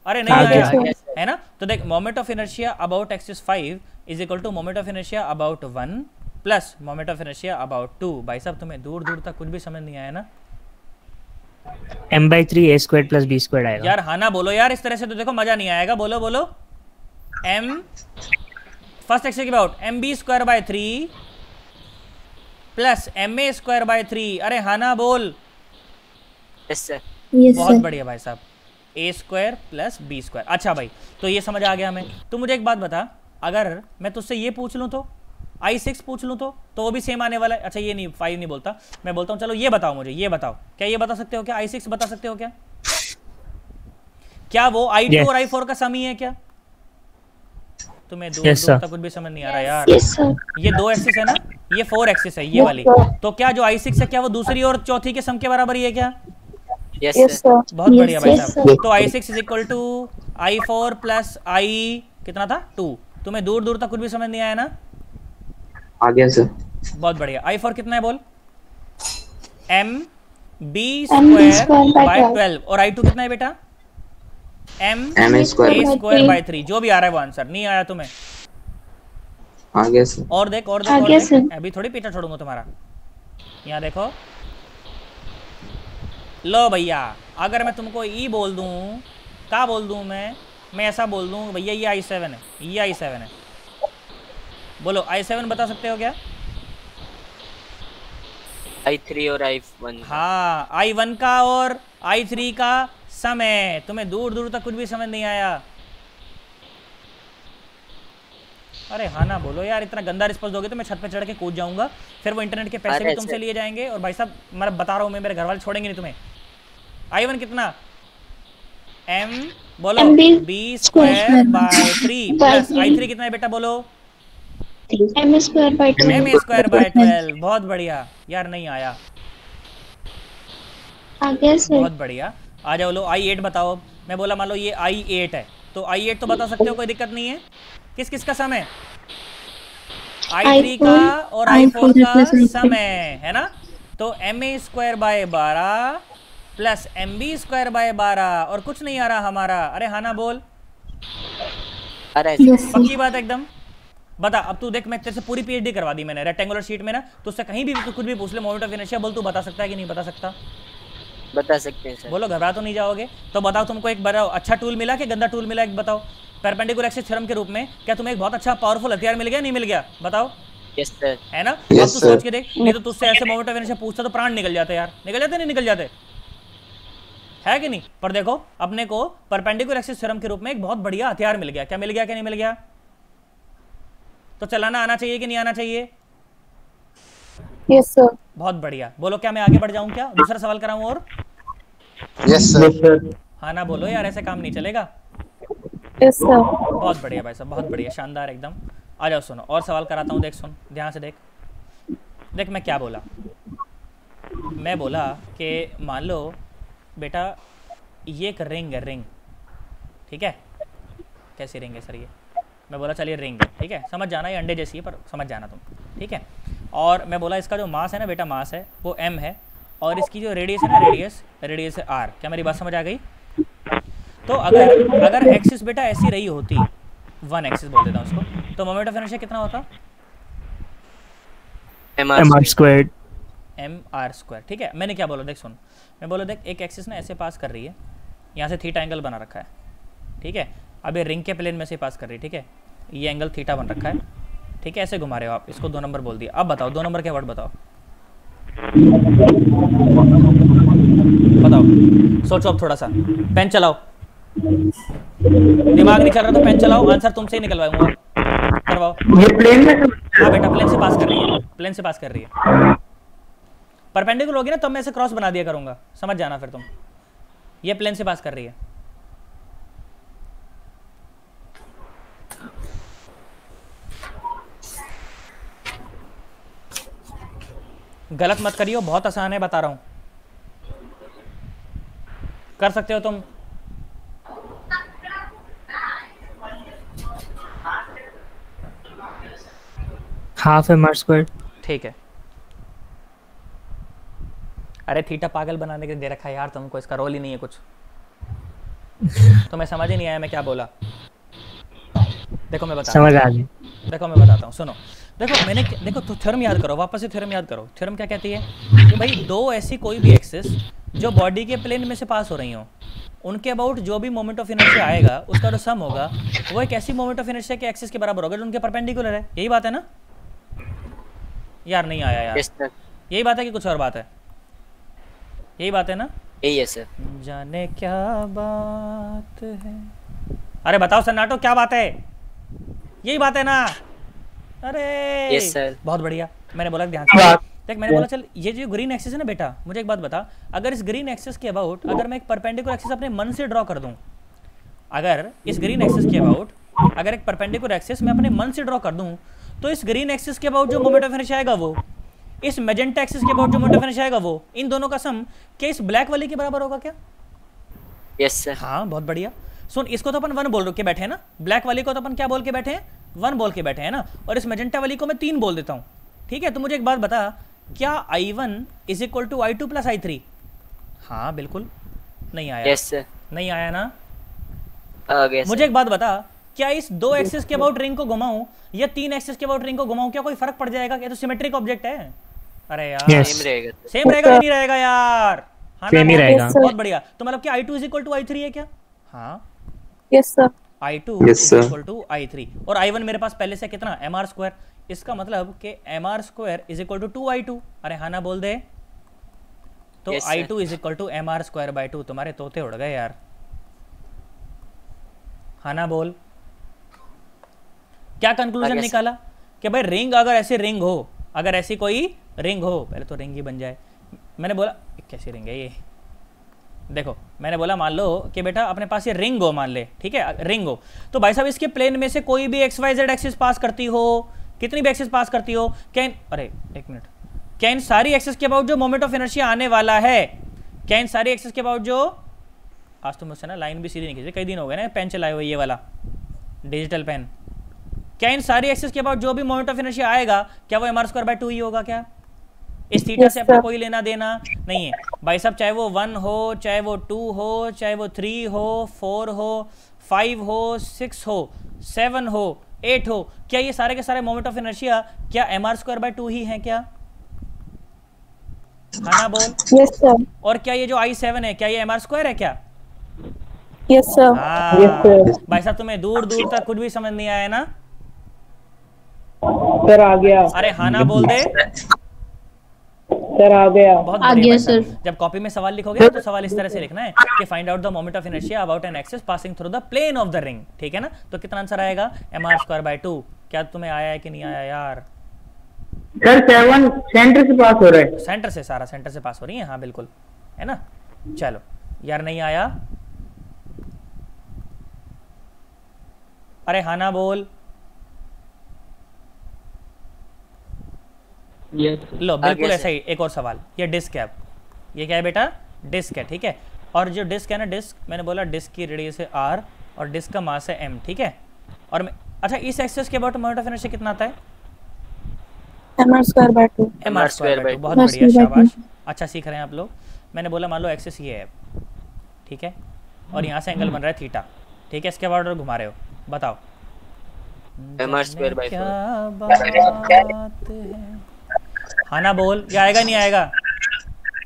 अरे नहीं आ आया, गया। है ना। तो देख moment of inertia about axis 5 is equal to moment of inertia about 1 plus moment of inertia about 2। भाई साहब तुम्हें दूर दूर तक कुछ भी समझ नहीं आया ना? m/3 a² + b² आएगा। यार हाँ ना बोलो यार, इस तरह से तो देखो मजा नहीं आएगा। बोलो बोलो। m फर्स्ट एक्सिस के अबाउट mb²/3 प्लस ma²/3। अरे हाँ ना बोल। Yes sir. बहुत बढ़िया भाई साहब। a² + b²। अच्छा भाई, तो ये समझ आ गया हमें। तू मुझे एक बात बता, अगर मैं तुझसे ये पूछ लूँ तो, I6 पूछ लूँ तो वो भी सेम आने वाला है। अच्छा ये नहीं, 5 नहीं बोलता, मैं बोलता हूँ चलो ये बताओ मुझे, ये बताओ, क्या ये बता सकते हो क्या? I6 बता सकते हो क्या? क्या वो I2 और I4 का सम ही है क्या? तुम्हें दूर दूर तक कुछ भी समझ नहीं आ रहा यार। ये 2 एक्सिस है ना, ये 4 एक्सिस है ये वाली, तो क्या जो I6 है क्या वो दूसरी और चौथी के सम के बराबर ही है क्या? Yes sir. बहुत बढ़िया भाई साहब। तो I6 is equal to I4 plus I कितना था 2। तुम्हें दूर दूर तक कुछ भी समझ नहीं आया ना? आ गया सर। बहुत बढ़िया। I4 कितना है बोल? mb²/12 और I2 कितना है बेटा? ma²/3। जो भी आ रहा है वो आंसर। नहीं आया तुम्हें? आ गया सर। और देख और देख और देख, अभी थोड़ी पीछा छोड़ूंगा तुम्हारा। यहाँ देखो, लो भैया, अगर मैं तुमको ई बोल दूं, क्या बोल दूं मैं ऐसा बोल दूं भैया ये I7 है, ये I7 है। बोलो I7 बता सकते हो क्या? I3 और I1। हाँ, I1 का और I3 का सम है। तुम्हें दूर दूर तक कुछ भी समझ नहीं आया? अरे हाँ ना बोलो यार, इतना गंदा रिस्पॉन्स दोगे तो मैं छत पे चढ़ के कूद जाऊंगा, फिर वो इंटरनेट के पैसे भी तुमसे लिए जाएंगे। और भाई साहब मैं बता रहा हूँ, मैं मेरे घर वाले छोड़ेंगे नहीं तुम्हें। I1 कितना? m बोलो b²/3 प्लस I3 कितना है बेटा बोलो? ma²/12। बहुत बढ़िया यार, नहीं आया। बहुत बढ़िया। आ जाओ, लो I8 बताओ। मैं बोला मान लो ये I8 है, तो I8 तो बता सकते हो, कोई दिक्कत नहीं है। किस किस का सम है? I3 का और I4 का सम है ना। तो ma²/12 प्लस mb²/12 और कुछ नहीं आ रहा हमारा। अरे हाँ ना बोल। पक्की पक्की बात एकदम। बता अब तू देख, मैं तेरे से पूरी पीएचडी करवा दी मैंने रेक्टेंगुलर शीट में ना, तो उससे कहीं भी कुछ भी पूछ ले मोमेंट ऑफ इनर्शिया, बोल तू बता सकता है कि नहीं बता सकता? बता सकते हैं सर। बोलो घबरा तो नहीं जाओगे? तो बताओ तुमको एक बताओ अच्छा टूल मिला कि गंदा टूल मिला, एक बताओ। परपेंडिकुलर एक्सिस थ्योरम के रूप में क्या तुम्हें एक बहुत अच्छा पावरफुल हथियार मिल गया, नहीं मिल गया? बताओ। Yes sir. है ना? अब तू सोच के देख, नहीं तो तुझसे ऐसे मोमेंट ऑफ इनर्शिया पूछता तो प्राण निकल जाते यार, निकल जाते नहीं निकल जाते, है कि नहीं? पर देखो अपने को परपेंडिकुलर एक्सिस थ्योरम के रूप में एक बहुत बढ़िया हथियार मिल गया। क्या मिल गया, क्या नहीं मिल गया? तो चलाना आना चाहिए कि नहीं आना चाहिए? Yes sir. बहुत बढ़िया। बोलो क्या मैं आगे बढ़ जाऊं, क्या दूसरा सवाल कराऊं और? Yes sir. हाँ ना बोलो यार, ऐसे काम नहीं चलेगा। Yes sir. बहुत बढ़िया भाई साहब, बहुत बढ़िया, शानदार एकदम। आ जाओ सुनो और सवाल कराता हूँ, देख सुन ध्यान से देख। देख मैं क्या बोला, मैं बोला कि मान लो बेटा ये एक रिंग है, रिंग, ठीक है? कैसी रिंग है सर ये? मैं बोला चलिए रिंग है, ठीक है, समझ जाना, ये अंडे जैसी है पर समझ जाना तुम, ठीक है? और मैं बोला इसका जो मास है ना बेटा, मास है वो m है, और इसकी जो रेडियस है ना, रेडियस है r। क्या मेरी बात समझ आ गई? तो अगर एक्सिस बेटा ऐसी रही होती, 1 एक्सिस बोल देता हूँ इसको, तो मोमेंट ऑफ इनर्शिया कितना होता? mr²। mr², ठीक है? मैंने क्या बोला देख सुन, मैं बोला देख एक एक्सिस ना ऐसे पास कर रही है, यहाँ से थीटा एंगल बना रखा है, ठीक है? अब ये रिंग के प्लेन में से पास कर रही है, ठीक है? ये एंगल थीटा बन रखा है, ठीक है? ऐसे घुमा रहे हो आप इसको, 2 नंबर बोल दिया। अब बताओ 2 नंबर के वर्ड बताओ, बताओ, सोचो अब थोड़ा सा, पेन चलाओ, दिमाग नहीं चल रहा तो पेन चलाओ, आंसर तुमसे ही निकलवाऊंगा, करवाओ। ये प्लेन में? हाँ बेटा प्लेन से पास कर रही है, प्लेन से पास कर रही है। परपेंडिकुलर होगी ना तब मैं ऐसे क्रॉस बना दिया करूंगा, समझ जाना फिर तुम। ये प्लेन से पास कर रही है, गलत मत करियो, बहुत आसान है बता रहा हूं, कर सकते हो तुम। Half mr²। ठीक है। अरे थीटा पागल बनाने के दे रखा है यार तुमको, इसका रोल ही नहीं है कुछ। तुम्हें समझ ही नहीं आया मैं क्या बोला? देखो मैं बताता हूं, समझ आ गई। देखो मैं बताता हूँ, सुनो। देखो मैंने देखो तो थ्योरम याद करो, वापस से थ्योरम याद करो। थ्योरम क्या कहती है कि भाई दो ऐसी कोई भी एक्सिस जो बॉडी के प्लेन में से पास हो रही हो, उनके अबाउट जो भी मोमेंट ऑफ इनर्शिया आएगा उसका जो सम होगा वो एक ऐसी मोमेंट ऑफ इनर्शिया के एक्सिस के बराबर होगा जो उनके परपेंडिकुलर है। यही बात है ना यार? नहीं आया यार? यही बात है कि कुछ और बात है? यही बात है ना? यही है सर। जाने क्या बात है, अरे बताओ सन्नाटो क्या बात है? यही बात है ना? अरे यस सर। बहुत बढ़िया। मैंने बोला ध्यान से देख, मैंने बोला चल ये जो ग्रीन एक्सिस है ना बेटा, मुझे एक बात बता, अगर इस ग्रीन एक्सिस के अबाउट अगर मैं एक परपेंडिकुलर एक्सिस अपने मन से ड्रॉ कर दूं, अगर इस ग्रीन एक्सिस के अबाउट अगर एक परपेंडिकुलर एक्सिस मैं अपने मन से ड्रॉ कर दूं, तो इस ग्रीन एक्सिस के अबाउट जो मोमेंट ऑफ इनर्शिया आएगा वो, इस मैजेंटा एक्सिस के अबाउट जो मोमेंट ऑफ इनर्शिया आएगा वो, इन दोनों का सम क्या इस ब्लैक वाली के बराबर होगा क्या? Yes sir. हाँ बहुत बढ़िया। सुन इसको तो अपन 1 बोल के बैठे हैं ना, ब्लैक वाली को तो अपन क्या बोल के बैठे हैं? 1 बोल के बैठे हैं ना, और इस मैजेंटा वाली को मैं 3 बोल देता हूँ, ठीक है? तो मुझे एक बात बता, क्या I1 is equal to I2 plus I3? हाँ बिल्कुल। नहीं आया? Yes sir. नहीं आया ना? आ गया। मुझे एक बात बता, क्या इस 2 एक्सिस के अबाउट रिंग को घुमाऊं या 3 एक्सिस के अबाउट रिंग को घुमाऊं, क्या कोई फर्क पड़ जाएगा? क्या तो सिमेट्रिक ऑब्जेक्ट है। अरे यार सेम रहेगा। सेम रहेगा कि नहीं रहेगा यार? हाँ सेम ही रहेगा। बहुत बढ़िया। तो मतलब क्या I2 is equal to I3 है क्या? हाँ yes sir. I2 is equal to I3, और I1 मेरे पास पहले से कितना? mr²। इसका मतलब कि mr² is equal to 2I2। अरे हाँ ना बोल दे तो। yes, I2 is equal to mr²/2। तुम्हारे तोते उड़ गए यार, हाँ ना बोल। क्या कंक्लूजन निकाला कि भाई रिंग अगर ऐसी रिंग हो, अगर ऐसी कोई रिंग हो, पहले तो रिंग ही बन जाए। मैंने बोला कैसी रिंग है ये? देखो मैंने बोला मान लो कि बेटा अपने पास ये रिंग हो, मान ले, ठीक है? रिंग हो तो भाई साहब इसके प्लेन में से कोई भी XYZ एक्सिस पास करती हो, कितनी भी एक्सिस पास करती हो, क्या अरे एक मिनट, क्या इन सारी एक्सिस के अबाउट जो मोमेंट ऑफ इनर्शिया आने वाला है, क्या इन सारी एक्सिस के अबाउट जो, आज तो मुझसे ना लाइन भी सीधी नहीं खींची, कई दिन हो गए ना पेन चलाए हुए, ये वाला डिजिटल पेन, क्या इन सारी एक्सिस के अबाउट जो भी मोमेंट ऑफ इनर्शिया आएगा क्या वो mr²/2 ही होगा? क्या इस थीटा से अपना कोई लेना देना नहीं है भाई साहब? चाहे वो 1 हो, चाहे वो 2 हो, चाहे वो 3 हो, 4 हो, 5 हो, 6 हो, 7 हो, 8 हो, क्या ये सारे के सारे मोमेंट ऑफ इनर्शिया क्या mr²/2 ही हैं क्या? हाँ ना बोल। Yes sir. और क्या ये जो I7 है क्या ये mr² है क्या? Yes sir. भाई साहब तुम्हें दूर दूर तक कुछ भी समझ नहीं आया ना? सर आ गया। अरे हाँ ना बोल दे। सर आ गया। बहुत बढ़िया सर। जब कॉपी में सवाल लिखोगे तो सवाल इस तरह से लिखना है कि find out the moment of inertia about an axis passing through the plane of the ring, ठीक है ना? तो कितना आंसर आएगा? mr²/2। क्या तुम्हें आया है कि नहीं आया यार? सर 7 सेंटर से पास हो रहा है। सेंटर से, सारा सेंटर से पास हो रही है, हाँ बिल्कुल, है ना? चलो यार नहीं आया, अरे हाँ ना बोल। लो बिल्कुल ऐसा ही एक और सवाल, ये डिस्क है, ये क्या है बेटा? डिस्क है, ठीक है? और जो डिस्क है ना, डिस्क मैंने बोला डिस्क की रेडियस है r और डिस्क का मास है m, ठीक है? और अच्छा इस एक्सिस के अबाउट मोमेंट ऑफ इनर्शिया कितना आता है? mr²/2। mr²/2, बहुत बढ़िया, शाबाश, अच्छा सीख रहे हैं आप लोग। मैंने बोला मान लो एक्सिस ये है, ठीक है? और यहाँ से एंगल बन रहा है थीटा, ठीक है? इसके अबाउट घुमा रहे हो, बताओ mr²/4। क्या बात है? हाँ ना बोल, ये आएगा नहीं आएगा?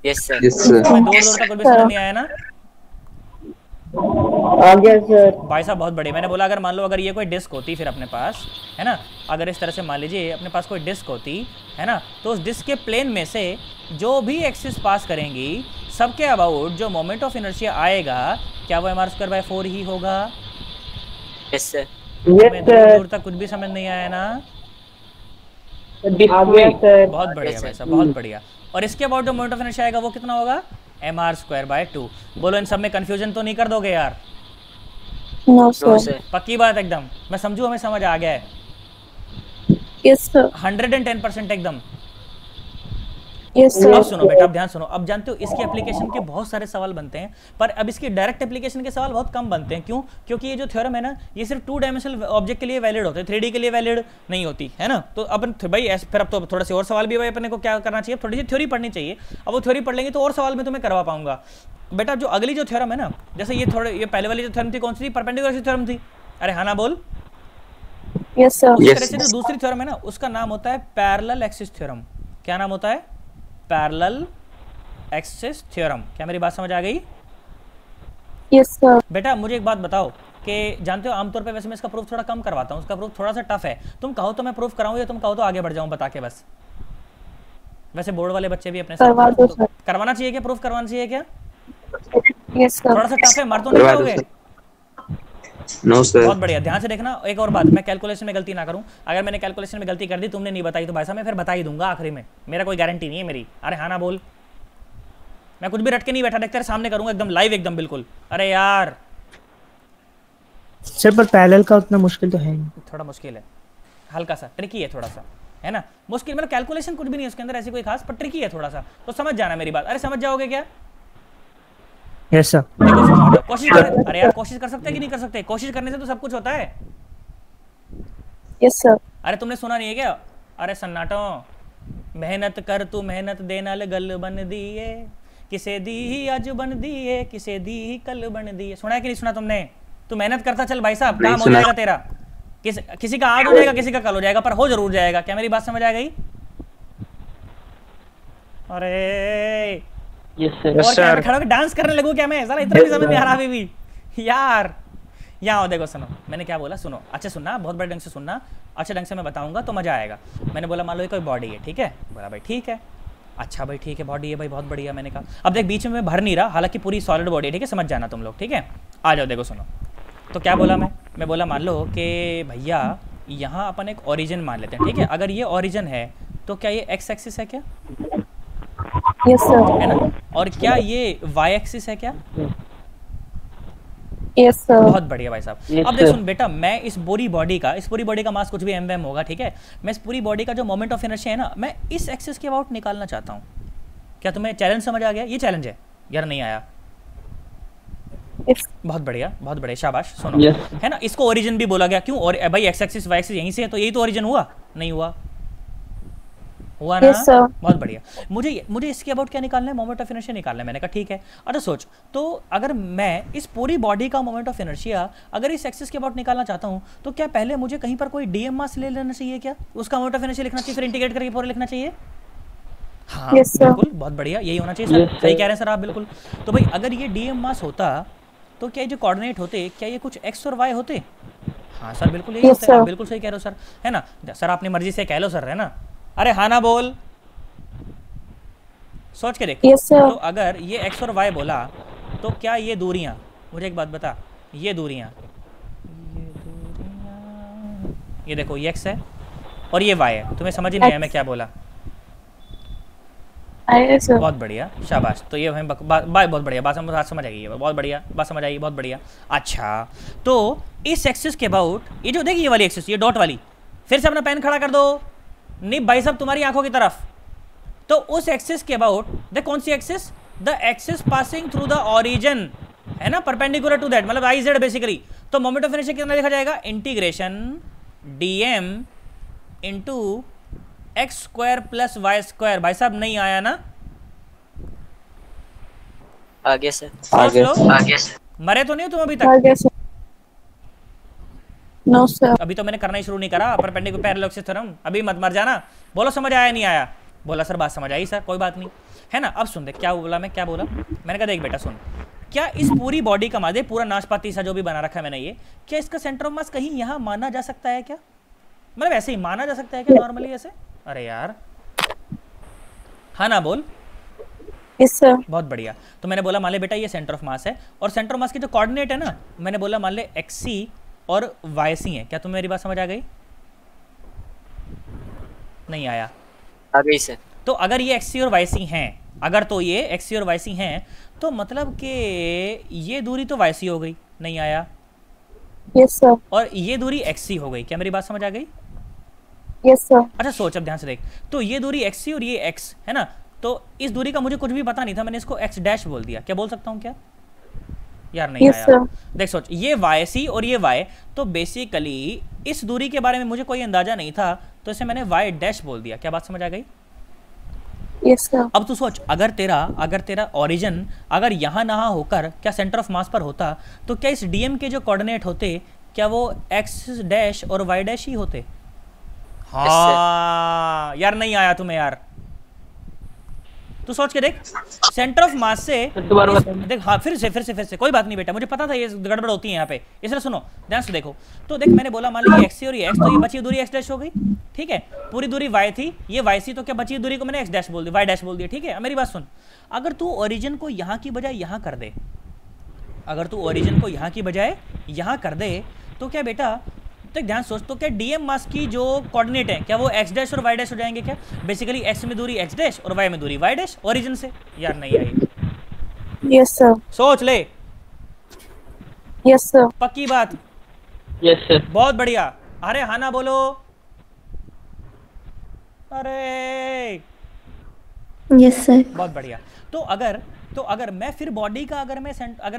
Yes sir. तुम्हें दूर दूर तक कुछ भी समझ नहीं आया ना? आ गया सर। भाई साहब बहुत बढ़िया। मैंने बोला अगर मान लो अगर ये कोई डिस्क होती फिर अपने पास, है ना, अगर इस तरह से मान लीजिए अपने पास कोई डिस्क होती है ना, तो उस डिस्क के प्लेन में से जो भी एक्सिस पास करेंगी सबके अबाउट जो मोमेंट ऑफ इनर्शिया आएगा क्या वो mr²/4 ही होगा? Yes sir. तुम्हें दूर दूर तक कुछ भी समझ नहीं आया ना? आ गया सर। बहुत बढ़िया भाई साहब, बहुत बढ़िया। और इसके अबाउट जो मोमेंट ऑफ इनर्शिया आएगा वो कितना होगा? mr²/2। बोलो इन सब में कंफ्यूजन तो नहीं कर दोगे यार? No sir. पक्की बात एकदम? मैं समझू हमें समझ आ गया है? Yes sir. 110% एकदम। Yes sir. अब सुनो बेटा, अब ध्यान सुनो। अब जानते हो इसकी एप्लीकेशन के बहुत सारे सवाल बनते हैं, पर अब इसकी डायरेक्ट एप्लीकेशन के सवाल बहुत कम बनते हैं। क्यों? क्योंकि ये जो थ्योरम है ना, ये सिर्फ 2 डायमेंशनल ऑब्जेक्ट के लिए वैलिड होते हैं, 3D के लिए वैलिड नहीं होती, है ना? तो अपन भाई फिर अब तो थोड़ा से और सवाल भी भाई अपने को क्या करना चाहिए, थोड़ी सी थ्योरी पढ़नी चाहिए। अब वो थ्योरी पढ़ लेंगे तो और सवाल मैं तुम्हें करवा पाऊंगा बेटा। जो अगली जो थ्योरम है ना, जैसे ये पहले वाली जो थ्योरम थी कौन सी थी? परपेंडिकुलर थ्योरम थी। अरे हाँ ना बोल। Yes sir. इस तरह से जो दूसरी थ्योरम है ना उसका नाम होता है पैरेलल एक्सिस थ्योरम। क्या नाम होता है? Parallel axis theorem. क्या मेरी बात समझ आ गई? Yes sir. बेटा मुझे एक बात बताओ कि जानते हो आमतौर पे वैसे मैं इसका प्रूफ थोड़ा कम करवाता हूँ, उसका प्रूफ थोड़ा सा टफ है। तुम कहो तो मैं प्रूफ कराऊँ या तुम कहो तो आगे बढ़ जाऊँ बता के बस? वैसे बोर्ड वाले बच्चे भी अपने साथ तो करवाना चाहिए क्या? प्रूफ करवाना चाहिए क्या? Yes sir. थोड़ा सा टफ है, मार तो नहीं पाओगे? No sir. बहुत बढ़िया, ध्यान से देखना। एक और बात, मैं कैलकुलेशन में गलती ना करूं। अगर मैंने कैलकुलेशन में गलती कर दी, तुमने नहीं बताई, तो भाई साहब मैं फिर बता ही दूंगा आखिरी में, मेरा कोई गारंटी नहीं है मेरी। अरे हाँ ना बोल, मैं कुछ भी रट के नहीं बैठा, देख तेरे सामने करूंगा एकदम लाइव, एकदम बिल्कुल। अरे यार सर पर पैरेलल का उतना मुश्किल तो है नहीं। थोड़ा मुश्किल है, हल्का सा ट्रिकी है थोड़ा सा, है ना? मुश्किल मतलब कैलकुलेशन कुछ भी नहीं है उसके अंदर ऐसी कोई खास, पर ट्रिकी है थोड़ा सा, तो समझ जाना मेरी बात। अरे समझ जाओगे क्या? Yes sir. कोशिश कर। अरे यार कोशिश कर सकते हैं कि नहीं कर सकते? कोशिश करने से तो सब कुछ होता है। Yes sir. अरे तुमने सुना नहीं है क्या? अरे सन्नाटो, मेहनत कर तू मेहनत देना गल बन दिए, किसे दी ही आज बन दिए, किसे दी ही कल बन दिए। सुना है कि नहीं सुना तुमने? तू मेहनत करता चल भाई साहब, काम हो जाएगा तेरा। किसी का आज हो जाएगा, किसी का कल हो जाएगा, पर हो जरूर जाएगा। क्या मेरी बात समझ आ गई? अरे यस सर। और क्या मैं खड़ा होकर डांस करने लगूं क्या मैं? जरा इतना भी समझ नहीं आ रहा अभी भी यार। यहाँ आओ, देखो सुनो मैंने क्या बोला, सुनो अच्छे सुनना, बहुत बड़े ढंग से सुनना, अच्छे ढंग से मैं बताऊंगा तो मजा आएगा। मैंने बोला मान लो ये कोई बॉडी है, ठीक है? बोला भाई ठीक है, अच्छा भाई ठीक है बॉडी है भाई, बहुत बढ़िया। मैंने कहा अब देख बीच में मैं भर नहीं रहा, हालांकि पूरी सॉलिड बॉडी है, ठीक है? समझ जाना तुम लोग, ठीक है? आ जाओ, देखो सुनो। तो क्या बोला मैं बोला मान लो कि भैया यहाँ अपन एक ओरिजिन मान लेते हैं, ठीक है? अगर ये ओरिजिन है तो क्या ये एक्स एक्सिस है क्या? Yes sir. है ना? और क्या ये वाई एक्सिस है क्या? Yes sir. बहुत बढ़िया भाई साहब। अब देख सुन बेटा, मैं इस पूरी बॉडी का मास कुछ भी एम होगा, ठीक है? मैं इस पूरी बॉडी का जो मोमेंट ऑफ इनर्शिया है ना, मैं इस एक्सिस के अबाउट निकालना चाहता हूँ। क्या तुम्हें चैलेंज समझ आ गया? ये चैलेंज है यार, नहीं आया? बहुत बढ़िया, बहुत बढ़िया, शाबाश। सुनो है ना, इसको ओरिजिन भी बोला गया। क्यों? और भाई एक्स एक्सिस वाई एक्सिस यहीं से है, तो यही तो ओरिजिन हुआ, नहीं हुआ? हुआ ना? Yes, sir. बहुत बढ़िया। मुझे इसके अबाउट क्या निकालना है? मोमेंट ऑफ इनर्शिया निकालना है। मैंने कहा ठीक है। अच्छा सोच, तो अगर मैं इस पूरी बॉडी का मोमेंट ऑफ इनर्शिया अगर इस एक्सिस के अबाउट निकालना चाहता हूँ तो क्या पहले मुझे कहीं पर कोई डीएम मास ले लेना चाहिए क्या? उसका मोमेंट ऑफ इनर्शिया लिखना चाहिए, फिर इंटीग्रेट करके पूरा लिखना चाहिए? हाँ Yes, sir. बिल्कुल, बहुत बढ़िया, यही होना चाहिए सर। Yes, sir. सही कह रहे हैं सर आप, बिल्कुल। तो भाई अगर ये डीएम मास होता तो क्या ये जो कोऑर्डिनेट होते, क्या ये कुछ एक्स और वाई होते? हाँ सर बिल्कुल यही Yes, होते हैं। sir. बिल्कुल सही कह रहे हो सर, है ना? सर अपनी मर्जी से कह लो सर, है ना? अरे हाँ ना बोल, सोच के देख। Yes, sir. तो अगर ये एक्स और वाई बोला तो क्या ये दूरियां, मुझे एक बात बता, ये दूरियां, ये देखो ये एक्स है और ये वाई है। तुम्हें समझ ही नहीं आया मैं क्या बोला? Yes, sir. बहुत बढ़िया, शाबाश। तो ये हमें बहुत बढ़िया बात समझ आई है, बहुत बढ़िया बात समझ आई, बहुत बढ़िया। अच्छा तो इस एक्सिस के अबाउट, ये जो देखिए ये वाली एक्सिस, ये डॉट वाली, फिर से अपना पेन खड़ा कर दो निब भाई साहब तुम्हारी आंखों की तरफ। तो उस एक्सिस के अबाउट देख, कौन सी axis? The axis passing through the origin, है ना, परपेंडिकुलर टू दैट, मतलब आई जेड बेसिकली। तो मोमेंट ऑफ इनर्शिया कितना लिखा जाएगा? Integration DM into x square plus Y square. भाई साहब नहीं आया ना? आगे सर। सोच लो, आगे सर। मरे तो नहीं हो तुम अभी तक? Yes, sir. No, sir. अभी तो मैंने करना ही शुरू नहीं करा, परपेंडिकुलर पैरेलल थ्योरम। अभी मत मर जाना। बोलो समझ आया नहीं आया? बोला सर बात समझ आई सर, कोई बात नहीं, है ना? अब सुन दे क्या बोला मैं, क्या बोला मैंने? कहा देख बेटा सुन, क्या इस पूरी बॉडी का मादे पूरा नाशपाती सा जो भी बना रखा है मैंने, ये क्या इसका सेंटर ऑफ मास कहीं यहाँ माना जा सकता है क्या? मतलब ऐसे ही माना जा सकता है क्या नॉर्मली ऐसे? अरे यार हाँ ना बोल। Yes, sir. बहुत बढ़िया। तो मैंने बोला मान ले बेटा ये सेंटर ऑफ मास है, और सेंटर ऑफ मास की जो कोऑर्डिनेट है ना, मैंने बोला मान ले एक्स सी और वाई सी है। क्या तुम्हें मेरी बात समझ आ गई? नहीं आया? आ गई सर। तो अगर ये एक्स सी और वाई सी हैं, अगर तो ये एक्स सी और वाई सी हैं, तो मतलब कि ये दूरी तो वाई सी हो गई। नहीं आया? Yes, sir. और ये दूरी एक्स सी हो गई। क्या मेरी बात समझ आ गई? Yes, sir. अच्छा सोच, अब ध्यान से देख, तो ये दूरी एक्स सी और ये एक्स है ना, तो इस दूरी का मुझे कुछ भी पता नहीं था, मैंने इसको एक्स डैश बोल दिया। क्या बोल सकता हूँ क्या? यार नहीं Yes, आया। sir. देख सोच, ये वाई सी और ये वाई, तो बेसिकली इस दूरी के बारे में मुझे कोई अंदाजा नहीं था, तो इसे मैंने वाई डैश बोल दिया। क्या बात समझ आ गई? Yes, sir. अब तू सोच, अगर तेरा ओरिजिन अगर यहाँ ना होकर क्या सेंटर ऑफ मास पर होता, तो क्या इस डीएम के जो कोऑर्डिनेट होते, क्या वो एक्स डैश और वाई डैश ही होते? हाँ यार नहीं आया तुम्हें यार? तू सोच के देख, सेंटर ऑफ मास से देख, हाँ फिर से कोई बात नहीं बेटा, मुझे पता था ये गड़बड़ होती है यहाँ पे, इसलिए सुनो ध्यान से देखो। तो देख मैंने बोला मान लीजिए एक्स सी और ये एक्स, तो ये बची दूरी एक्स डैश हो गई, ठीक है। पूरी दूरी वाई थी, ये वाई सी, तो क्या बची दूरी को मैंने एक्स डैश बोल दिया, वाई डैश बोल दिया, ठीक है। मेरी बात सुन, अगर तू ओरिजिन को यहाँ की बजाय यहाँ कर दे, अगर तू ओरिजिन को यहाँ की बजाय यहाँ कर दे, तो क्या बेटा तो ध्यान सोच, तो क्या डीएम मास की जो कोऑर्डिनेट है, क्या वो एक्स डैश और वाई डैश हो जाएंगे? क्या बेसिकली एक्स में दूरी एक्स डैश और वाई में दूरी वाई डैश ओरिजिन से? यार नहीं आई? Yes, sir. सोच ले। Yes, sir. पक्की बात? Yes, sir. बहुत बढ़िया। अरे हाँ ना बोलो। अरे Yes, sir. बहुत बढ़िया। तो अगर मैं फिर बॉडी का अगर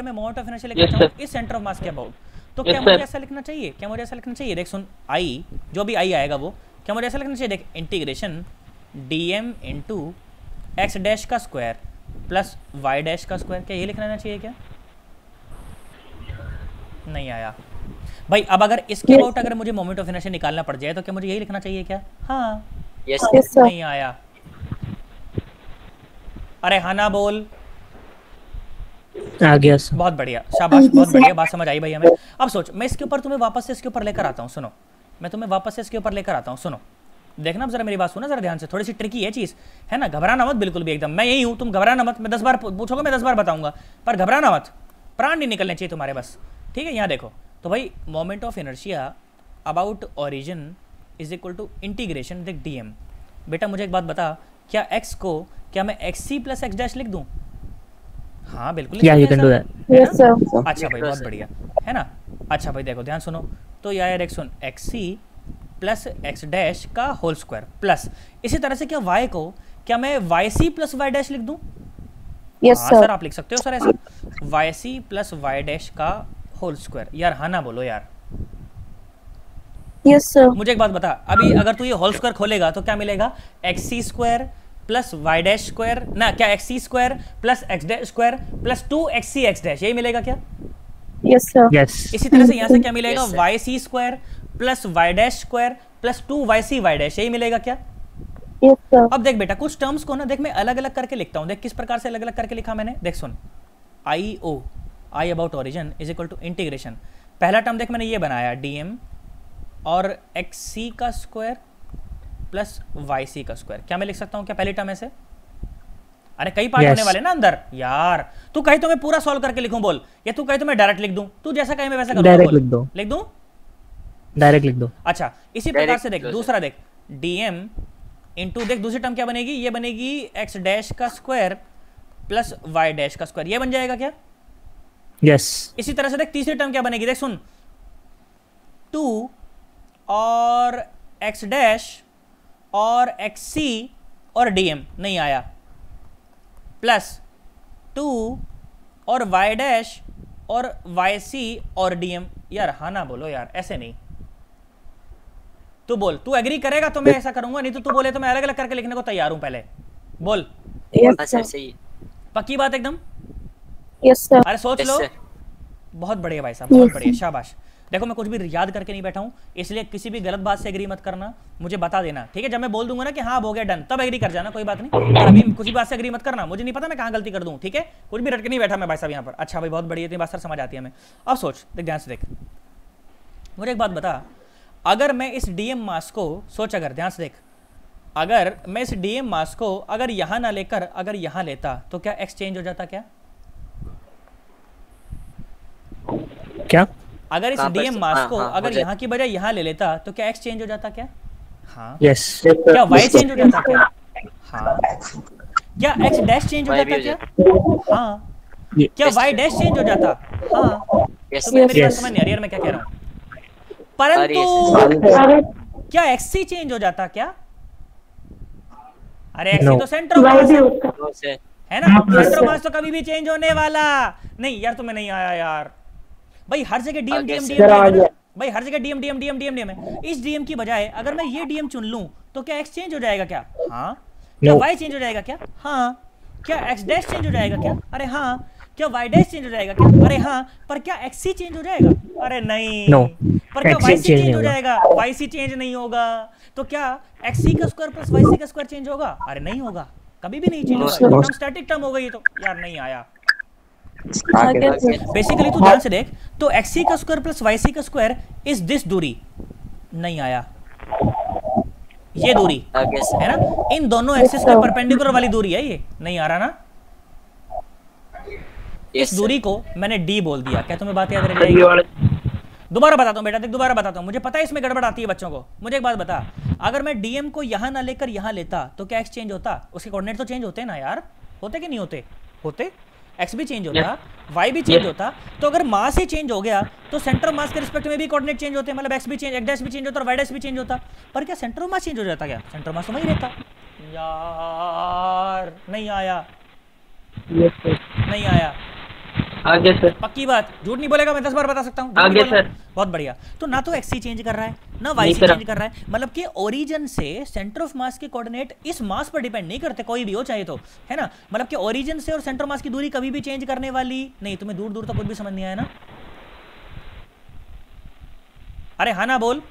मैं मोमेंट ऑफ इनर्शिया लिखना चाहूँ इस सेंटर ऑफ मास के अबाउट, तो क्या मुझे ऐसा लिखना चाहिए? क्या मुझे ऐसा लिखना चाहिए? देख सुन, आई जो भी आई आएगा वो, क्या मुझे ऐसा लिखना चाहिए? देख integration DM into x dash का स्क्वायर प्लस वाई डैश का स्क्वायर। क्या ये लिखना चाहिए? क्या नहीं आया भाई? अब अगर इसके अबाउट अगर मुझे मोमेंट ऑफ इनर्शिया निकालना पड़ जाए, तो क्या मुझे यही लिखना चाहिए? क्या हाँ? Yes Yes, sir. नहीं आया? अरे हाँ ना बोल। आ गया सर। बहुत बढ़िया, शाबाश, बहुत बढ़िया, बात समझ आई भाई हमें। अब सोच, मैं इसके ऊपर तुम्हें वापस से इसके ऊपर लेकर आता हूँ, सुनो, मैं तुम्हें वापस से इसके ऊपर लेकर आता हूँ, सुनो, देखना जरा मेरी बात सुनो जरा ध्यान से, थोड़ी सी ट्रिकी है चीज़, है ना? घबराना मत बिल्कुल भी, एकदम मैं यही हूँ, तुम घबराना मत। मैं 10 बार पूछोगे, मैं 10 बार बताऊंगा, पर घबराना मत, प्राण नहीं निकलने चाहिए तुम्हारे बस, ठीक है? यहाँ देखो, तो भाई moment of inertia about origin is equal to integration देख डीएम। बेटा मुझे एक बात बता, क्या एक्स को क्या मैं एक्स सी प्लस एक्स डैश लिख दूँ? हाँ बिल्कुल। Yeah, you can do that. Yes, sir. अच्छा भाई बहुत बढ़िया, है ना? अच्छा भाई देखो ध्यान सुनो, तो यार एक सुन, एक्स सी प्लस एक्स डैश का होल स्क्वायर प्लस, इसी तरह से क्या वाई को क्या मैं वाई सी प्लस वाई डैश लिख दूं? Yes, हाँ sir. सर आप लिख सकते हो सर ऐसे, वाई सी प्लस वाई डैश का होल स्क्वायर। यार हाँ ना बोलो यार। Yes sir. मुझे एक बात बता, अभी अगर तू ये होल स्क्वायर खोलेगा तो क्या मिलेगा? X c square plus Y dash square ना, क्या x c square plus x dash square plus 2xc x dash, यही मिलेगा क्या? Yes sir. Yes. इसी तरह से यहाँ से क्या मिलेगा? Yes, sir. Y c square plus Y dash square plus 2yc y dash, यही मिलेगा क्या? Yes sir. अब देख बेटा, कुछ टर्म्स को ना देख मैं अलग अलग करके लिखता हूँ। देख किस प्रकार से अलग अलग करके लिखा मैंने, देख सुन। I O, I about origin is equal to integration, पहला टर्म देख मैंने ये बनाया dm और xc का स्क्वायर प्लस yc का स्क्वायर। क्या मैं लिख सकता हूँ क्या पहली टर्म ऐसे? अरे कई पार्ट होने वाले ना अंदर यार। तू कहीं तो मैं पूरा सॉल्व करके लिखूं बोल, या तू कहीं तो मैं डायरेक्ट लिख दूं? तू जैसा कहीं मैं वैसा करूंगा, डायरेक्ट बोल। लिख दो, लिख दूं? डायरेक्ट लिख दो। अच्छा इसी प्रकार Direct से देख लिख दो, दूसरा देख dm इंटू, देख दूसरी टर्म क्या बनेगी? ये बनेगी x डैश का स्क्वायर प्लस y डैश का स्क्वायर, ये बन जाएगा क्या? Yes. इसी तरह से देख तीसरी टर्म क्या बनेगी, देख सुन। 2 और x डैश और xc और dm नहीं आया, प्लस 2 और y डैश और yc और dm। यार हाँ ना बोलो यार, ऐसे नहीं। तू बोल, तू एग्री करेगा तो मैं ऐसा करूंगा, नहीं तो तू बोले तो मैं अलग अलग करके लिखने को तैयार हूं। पहले बोल, हाँ यस सर सर। सही। पक्की बात एकदम? Yes sir. अरे सोच Yes, लो। sir. बहुत बढ़िया भाई साहब, बहुत Yes, बढ़िया, sir. शाबाश। देखो मैं कुछ भी याद करके नहीं बैठा हूँ, इसलिए किसी भी गलत बात से एग्री मत करना, मुझे बता देना, ठीक है? जब मैं बोल दूंगा ना कि हाँ हो गया डन, तब एग्री कर जाना, कोई बात नहीं। और अभी किसी बात से एग्री मत करना, मुझे नहीं पता मैं कहाँ गलती कर दूँ, ठीक है? कुछ भी रट के नहीं बैठा मैं भाई साहब यहाँ पर। अच्छा भाई बहुत बढ़िया, इतनी बात सर समझ आती है हमें। अब सोच, देख ध्यान से देख, मुझे एक बात बता, अगर मैं इस डीएम मास को, सोच अगर ध्यान से देख, अगर मैं इस डीएम मास को अगर यहाँ ना लेकर अगर यहाँ लेता तो क्या एक्स चेंज हो जाता क्या? क्या? अगर इस कहाँ पर डीएम से? मास हाँ, को हाँ, हो अगर जाए। यहाँ की बजाय यहाँ ले लेता तो क्या एक्स चेंज हो जाता क्या? हाँ। Yes. क्या वाई चेंज हो जाता क्या? हाँ। क्या एक्स डैश चेंज हो Y भी जाता हो क्या? हाँ। क्या Yes. वाई डैश चेंज हो जाता? हाँ। Yes, तो मेरी बात Yes. समझ नहीं आ रही यार, मैं क्या कह रहा हूँ? अरे परंतु अरे क्या एक्सी चेंज हो जाता क्या? अरे एक्सी No. तो सेंटर वाई मास भी है, होता। no, sir. है ना? सेंटर मास तो कभी भी चेंज होने वाला नहीं यार। तुम्हें नहीं आया यार भाई, हर जगह डीएम आगे डीएम से। डीएम आ है ना गया। भाई, हर जगह DM DM DM DM DM है। इस डीएम की बजाय अगर मैं ये डीएम चुन लूं तो क्या एक्स चेंज हो जाएगा क्या? हाँ। क्या No. वाई चेंज हो जाएगा क्या? हाँ। क्या एक्स डैश चेंज हो जाएगा क्या? अरे हाँ। क्या वाई डैश चेंज हो जाएगा क्या? अरे हाँ। पर क्या एक्स सी चेंज हो जाएगा? अरे नहीं। No. पर क्या XC y c change change नहीं हो होगा। जाएगा? वाई सी चेंज नहीं होगा। तो क्या एक्स सी का स्क्वायर प्लस वाई सी का स्क्वायर चेंज होगा? अरे नहीं होगा, कभी भी नहीं चेंज होगा। No. टर्म स्टैटिक टर्म हो गई, तो यार नहीं आया। आगे आगे। से। बेसिकली तू ध्यान से देख, तो एक्सी का स्क्वायर प्लस वाईसी का स्क्वायर इज दिस दूरी, नहीं आया। ये दूरी आगे से। है ना, इन दोनों एक्सिस के परपेंडिकुलर वाली दूरी है, ये नहीं आ रहा ना। Yes, इस sir. दूरी को मैंने डी बोल दिया। क्या तुम्हें बात याद रह जाएगी? दोबारा बताता हूँ बेटा, देख दोबारा बताता हूँ, मुझे पता है इसमें गड़बड़ आती है बच्चों को। मुझे एक बात बता, अगर मैं डीएम को यहाँ ना लेकर यहाँ लेता तो क्या एक्स चेंज होता? उसके कोऑर्डिनेट तो चेंज होते ना यार, होते कि नहीं होते? होते। एक्स भी चेंज होता, वाई भी चेंज होता। तो अगर मास ही चेंज हो गया तो सेंटर ऑफ मास के रिस्पेक्ट में भी कोऑर्डिनेट चेंज होते हैं, मतलब एक्स भी चेंज, एक्स डैश भी चेंज होता और वाई डैश भी चेंज होता। पर क्या सेंटर ऑफ मास चेंज हो जाता? क्या सेंटर ऑफ मास तो वही रहता यार। नहीं आया, नहीं आया। आगे सर। पक्की बात, झूठ नहीं बोलेगा, मैं 10 बार बता सकता हूँ। आगे सर। बहुत बढ़िया। तो ना तो एक्सी चेंज कर रहा है ना वाई नहीं चेंज कर रहा है, मतलब कि ओरिजिन से सेंटर ऑफ मास के कोऑर्डिनेट इस मास पर डिपेंड नहीं करते, कोई भी हो चाहे तो, है ना? मतलब कि ओरिजिन से और सेंटर ऑफ मास की दूरी कभी भी चेंज करने वाली नहीं। तुम्हें दूर दूर तक कुछ भी समझ नहीं आया ना? अरे हाँ ना बोल।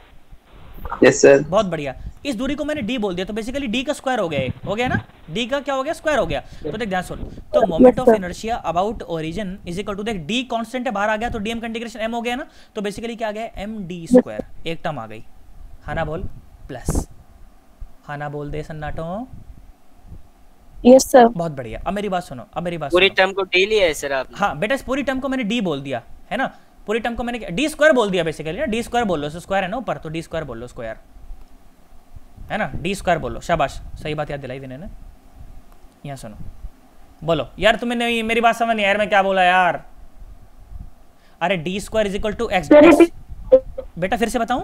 Yes sir. बहुत बढ़िया। इस दूरी को मैंने डी बोल दिया, तो बेसिकली डी का स्क्वायर हो गया, ये हो गया ना? डी का क्या हो गया? स्क्वायर हो गया। तो देख ध्यान सुन, तो moment of inertia about origin is equal to, देख डी कांस्टेंट है, बाहर आ गया तो डीएम का इंटीग्रेशन एम हो गया ना। तो बेसिकली क्या आ गया? एम डी स्क्वायर, एक टर्म आ गई। हाँ ना बोल, प्लस हाँ ना बोल दे सन्नाटो। Yes sir. बहुत बढ़िया। अब मेरी बात सुनो, अब मेरी बात पूरी सुनो। टर्म को डी लिया है सर आपने? हाँ बेटा, इस पूरी टर्म को मैंने डी बोल दिया है ना, पूरी टर्म को मैंने डी स्क्वायर बोल दिया बेसिकली ना। डी स्क्वायर बोल लो, स्क्वायर है ना ऊपर, तो डी स्क्वायर बोल लो स्क्वायर, है ना? डी स्क्वायर बोलो। शाबाश, सही बात याद दिलाई विनय ने। यहाँ सुनो, बोलो यार, तुम्हें नहीं मेरी बात समझ नहीं यार, मैं क्या बोला यार? अरे d square is equal to x. बेटा फिर से बताऊं?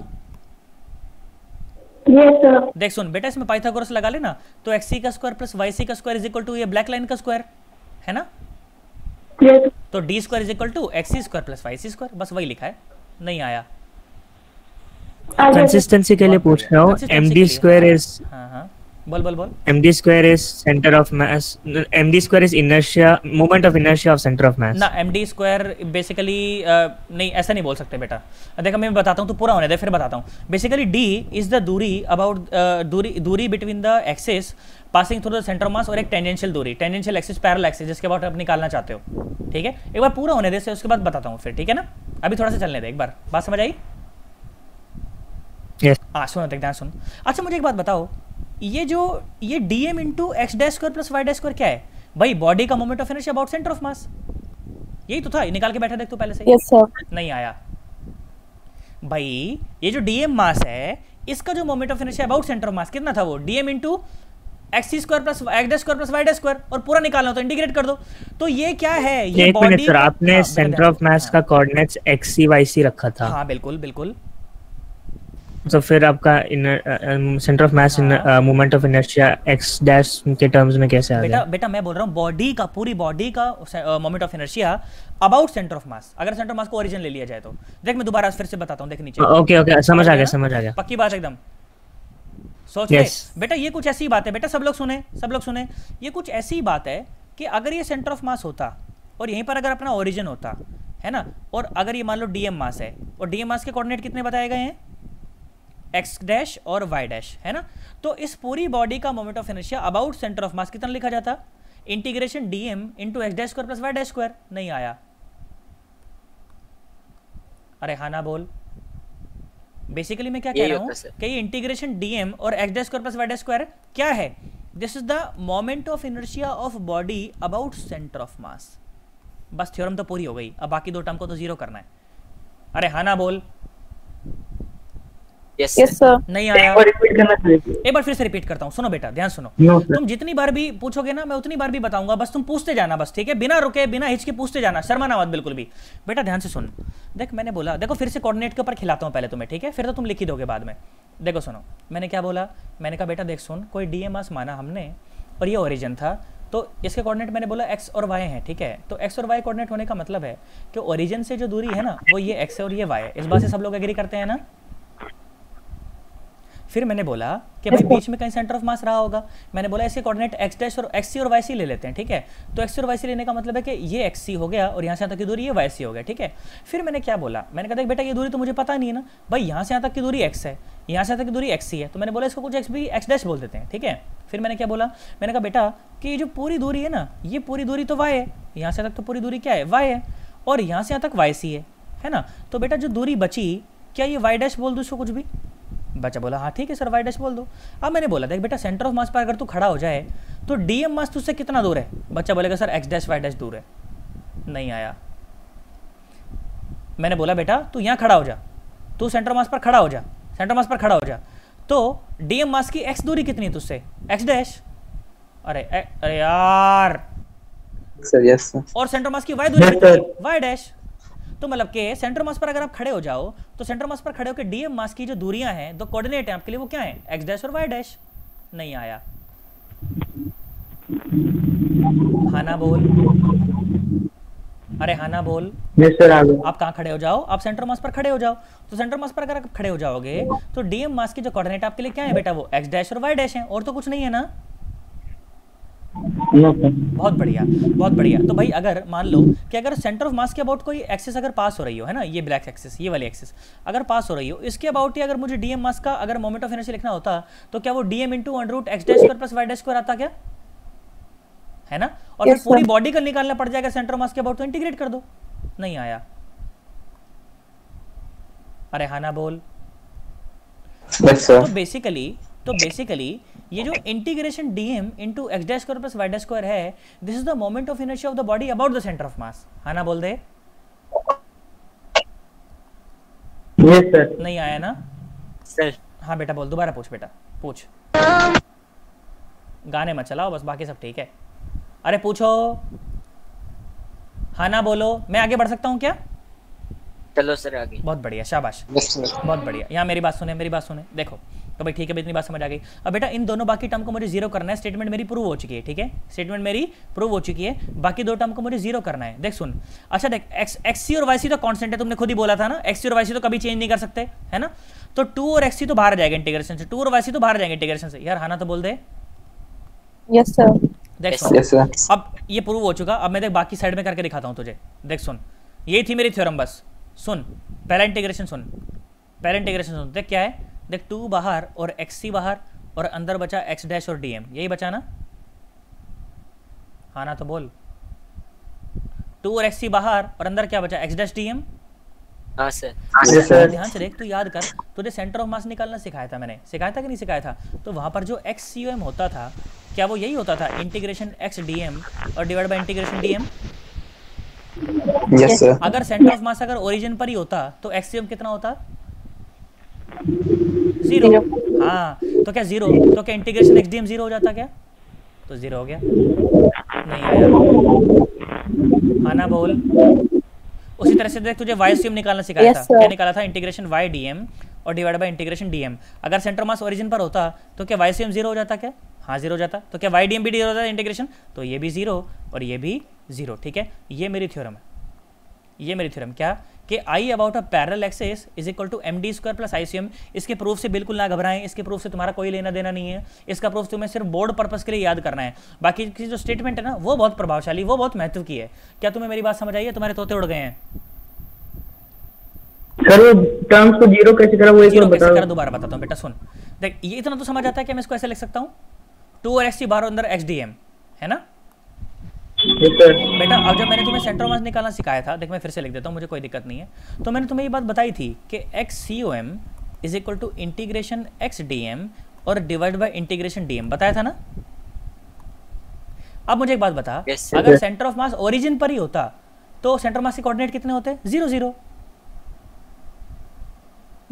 Yes sir. देख सुन बेटा, इसमें पाइथागोरस लगा लेना, तो एक्सी का स्क्वायर प्लस वाईसी का स्क्वायर इज इक्वल टू ये ब्लैक लाइन का स्क्वायर, है ना? यस। तो d square is equal to x c square plus y c square, बस वही लिखा है, नहीं आया। कंसिस्टेंसी के लिए पूछ रहा हूँ, md square is हाँ बोल md square is center of mass, md square is inertia, moment of inertia of center of mass. ना md स्क्वायर बेसिकली नहीं, ऐसा नहीं बोल सकते बेटा। देखो मैं बताता हूँ, तो पूरा होने दे फिर बताता हूँ। बेसिकली d इज द दूरी अबाउट दूरी between the axis passing through the centre of मास और एक टेंजेंशियल दूरी, टेंजेंशियल एक्सिस पैरेलल एक्सिस जिसके अबाउट आप निकालना चाहते हो। ठीक है, एक बार पूरा होने दे से उसके बाद बताता हूँ फिर, ठीक है ना? अभी थोड़ा सा चलने दे, एक बार बात समझ आई? हाँ सुनो, ध्यान सुन। अच्छा मुझे एक बात बताओ, ये dm into x dash square plus Y dash square क्या है भाई? बॉडी का moment of inertia about centre of mass, यही तो था। निकाल के बैठा देख तू पहले से। Yes sir. नहीं आया भाई। ये जो dm मास है इसका जो moment of inertia about centre of mass कितना था? वो dm into x square plus x dash square plus Y dash square, और पूरा निकालना तो इंटीग्रेट कर दो। तो ये क्या है? ये बॉडी सर आपने सेंटर ऑफ मास का कोऑर्डिनेट्स xc yc रखा था। हाँ बिल्कुल बिल्कुल। तो फिर आपका centre of mass moment of inertia x dash के टर्म्स में कैसे आ गया? बेटा मैं बोल रहा हूँ बॉडी का, पूरी बॉडी का moment of inertia about centre of मास, अगर सेंटर ऑफ मास को ओरिजिन ले लिया जाए तो। देख मैं दोबारा फिर से बताता हूँ, देख नीचे। ओके समझ आ गया। पक्की बात एकदम, सोच ले बेटा। ये कुछ ऐसी बात है बेटा, सब लोग सुने, ये कुछ ऐसी बात है कि अगर ये सेंटर ऑफ मास होता और यहीं पर अगर अपना ओरिजिन होता है ना, और अगर ये मान लो डीएम मास है और डीएम मास के कोऑर्डिनेट कितने बताए गए हैं? एक्स डैश और वाई डैश, है ना? तो इस पूरी बॉडी का moment of inertia about centre of mass कितना लिखा जाता? Integration DM into x dash square plus Y dash square. नहीं आया? अरे हाँ ना बोल। बेसिकली मैं क्या कह रहा हूँ कि ये इंटीग्रेशन डीएम और x dash square plus Y dash square क्या है? This is the moment of inertia of body about centre of mass. बस थ्योरम तो पूरी हो गई, अब बाकी दो टर्म को तो जीरो करना है। अरे हाँ ना बोल। Yes sir. नहीं आया? एक बार फिर से रिपीट करता हूँ, सुनो बेटा ध्यान सुनो। तुम जितनी बार भी पूछोगे ना मैं उतनी बार भी बताऊंगा, बस तुम पूछते जाना बस, ठीक है? बिना रुके बिना हिचके पूछते जाना, शर्माना मत बिल्कुल भी। बेटा ध्यान से सुन, देख मैंने बोला, देखो फिर से कोऑर्डिनेट के ऊपर खिलाता हूँ पहले तुम्हें, ठीक है? फिर तो तुम लिख ही दोगे बाद में। देखो सुनो, मैंने क्या बोला? मैंने कहा बेटा देख सुन, कोई डीएम मास माना हमने और ये ओरिजिन था, तो इसके कोऑर्डिनेट मैंने बोला एक्स और वाई हैं, ठीक है? तो एक्स और वाई कोऑर्डिनेट होने का मतलब है कि ओरिजिन से जो दूरी है ना वो ये एक्स है और ये वाई है। इस बात से सब लोग एग्री करते हैं ना? फिर मैंने बोला कि भाई बीच में कहीं सेंटर ऑफ मास रहा होगा। मैंने बोला इसके कोऑर्डिनेट एक्स डैश और एक्स सी और वाई सी ले लेते हैं, ठीक है? तो एक्स सी और वाई सी लेने का मतलब है कि ये एक्स सी हो गया और यहाँ से यहाँ तक की दूरी ये वाई सी हो गया, ठीक है? फिर मैंने क्या बोला? मैंने कहा देख बेटा ये दूरी तो मुझे पता नहीं है ना भाई, यहाँ से यहाँ तक की दूरी एक्स है, यहाँ से यहाँ तक की दूरी एक्स सी है, तो मैंने बोला इसको कुछ एक्स भी एक्स डैश बोल देते हैं, ठीक है? फिर मैंने क्या बोला? मैंने कहा बेटा कि ये जो पूरी दूरी है ना, ये पूरी दूरी तो वाई है, यहाँ से तक तो पूरी दूरी क्या है? वाई है, और यहाँ से यहाँ तक वाई सी है ना? तो बेटा जो दूरी बची, क्या ये वाई डैश बोल दूँ इसको कुछ भी? बच्चा बोला हाँ ठीक है सर वाई डैश बोल दो। अब मैंने बोला देख बेटा सेंटर ऑफ मास पर अगर तू खड़ा हो जाए तो डीएम मास तुझसे कितना दूर है? बच्चा बोलेगा sir x dash y dash दूर है। नहीं आया? मैंने बोला बेटा तू यहाँ खड़ा हो जा, तू सेंटर मास पर खड़ा हो जा, सेंटर मास पर खड़ा हो जा, तो डीएम मास की एक्स दूरी कितनी है तुझसे? X dash. अरे यार सर यस सर। और सेंटर मास की वाई दूरी कितनी है? Y dash. तो मतलब के सेंटर मास पर अगर आप खड़े हो जाओ तो सेंटर मास पर खड़े होकर डीएम मास की जो दूरियां हैं, दो कोऑर्डिनेट हैं आपके लिए, वो क्या है? एक्स डैश और वाई डैश। नहीं आया? हाँ ना बोल। अरे हाँ ना बोल। आप कहाँ खड़े हो जाओ? आप सेंटर मास पर खड़े हो जाओ। तो सेंटर मास पर अगर आप खड़े हो जाओगे तो डीएम मास की जो कोऑर्डिनेट आपके लिए क्या है बेटा? वो एक्स डैश और वाई डैश है, और तो कुछ नहीं है ना? बहुत बढ़िया बहुत बढ़िया। तो भाई अगर मान लो कि अगर सेंटर ऑफ मास के अबाउट कोई एक्सिस अगर पास हो रही हो, है ना, ये ब्लैक एक्सिस, ये वाली एक्सिस अगर पास हो रही हो, इसके अबाउट ही अगर मुझे डीएम मास का अगर मोमेंट ऑफ इनर्शिया लिखना होता तो क्या वो dm into under root x dash square plus Y dash square आता क्या? है ना? और फिर पूरी बॉडी का निकालना पड़ जाएगा सेंटर ऑफ मास के अबाउट, तो इंटीग्रेट कर दो। नहीं आया? अरे हाँ ना बोल। तो बेसिकली ये जो integration DM into x dash square plus Y dash square है, this is the moment of inertia of the body about the centre of mass. हाँ ना बोल दे। Yes sir. नहीं आया ना सर? हाँ बेटा बोल, दोबारा पूछ बेटा पूछ। गाने मत चलाओ बस, बाकी सब ठीक है। अरे पूछो। हाँ ना बोलो। मैं आगे बढ़ सकता हूँ क्या? चलो सर आगे। बहुत बढ़िया, शाबाश, बहुत बढ़िया। यहाँ मेरी बात सुने, मेरी बात सुने। देखो तो भाई ठीक है, इतनी बात समझ आ गई। अब बेटा इन दोनों बाकी टर्म को मुझे जीरो करना है, स्टेटमेंट मेरी प्रूव हो चुकी है, ठीक है, स्टेटमेंट मेरी प्रूव हो चुकी है, बाकी दो टर्म को मुझे जीरो करना है। देख सुन, अच्छा देख, एक्स सी और वाई सी तो कांस्टेंट है, तुमने खुद ही बोला था ना, एक्स सी और वाई सी तो कभी चेंज नहीं कर सकते, है ना, तो 2 और एक्स सी तो बाहर जाएगा इंटीग्रेशन से, 2 और वाई सी तो बाहर जाएंगे इंटीग्रेशन से। यार हाना तो बोल दे। Yes sir. देख सुन, अब ये प्रूव हो चुका, अब मैं देख बाकी साइड में करके दिखाता हूँ तुझे। देख सुन, ये थी मेरी थ्योरम, बस सुन, पहला इंटीग्रेशन सुन, पहला इंटीग्रेशन सुन, देख क्या है, देख 2 बाहर और एक्स सी बाहर और अंदर बचा एक्स डैश और डीएम, यही बचा ना, हाँ ना तो बोल। 2 और एक्स सी बाहर और अंदर क्या बचा, एक्स डैश डीएम। हाँ सर। ध्यान से देख, तू याद कर, तुझे सेंटर ऑफ मास निकालना सिखाया था मैंने, सिखाया था कि नहीं सिखाया था? तो वहां पर जो एक्स सी एम होता था, क्या वो यही होता था, इंटीग्रेशन एक्स डीएम और divide by integration DM? Yes sir. अगर सेंटर ऑफ मास अगर ओरिजिन पर ही होता तो एक्स सी एम कितना होता, 0। हाँ, तो क्या 0, तो क्या इंटीग्रेशन एक्स डीएम 0 हो जाता क्या? तो 0 हो गया, नहीं आया, हाँ ना बोल। उसी तरह से देख, तुझे वाई सी एम निकालना सिखाया था, क्या निकाला था, इंटीग्रेशन वाई डीएम और डिवाइड बाय इंटीग्रेशन डीएम। अगर सेंटर मास ओरिजिन पर होता तो क्या वाई सी एम 0 हो जाता क्या? हाँ 0 हो जाता। तो क्या वाई डीएम भी 0 हो जाता इंटीग्रेशन? तो ये भी 0 और ये भी 0, ठीक है। ये मेरी थ्योरम है, ये मेरी थ्योरम क्या कि I about a parallel axis is equal to m d square plus I c m. इसके प्रूफ से बिल्कुल ना घबराएं, इसके प्रूफ से तुम्हारा कोई लेना देना नहीं है, इसका प्रूफ तुम्हें सिर्फ बोर्ड पर्पस के लिए याद करना है। बाकी की जो स्टेटमेंट है ना वो बहुत प्रभावशाली, वो बहुत महत्व की है। क्या तुम्हें मेरी बात समझ आई है? तुम्हारे तोते उड़ गए हैं सर। वो टर्म्स को जीरो कैसे करा, वो एक बार कैसे करा, दोबारा बताता हूँ बेटा। सुन देख, ये इतना तो समझ आता है कि मैं इसको ऐसे लिख सकता हूँ, 2 और एक्स सी बाहर अंदर एक्स डी एम, है ना बेटा। अब जब मैंने तुम्हें सेंटर ऑफ मास निकालना सिखाया था, देख मैं फिर से लिख देता हूँ, मुझे कोई दिक्कत नहीं है। तो मैंने तुम्हें ये बात बताई थी कि X C O M is equal to integration X D M और divide by integration D M, बताया था ना। अब मुझे एक बात बता, अगर सेंटर ऑफ मास ओरिजिन पर ही होता तो सेंटर मास के कोऑर्डिनेट कितने होते? 0 0।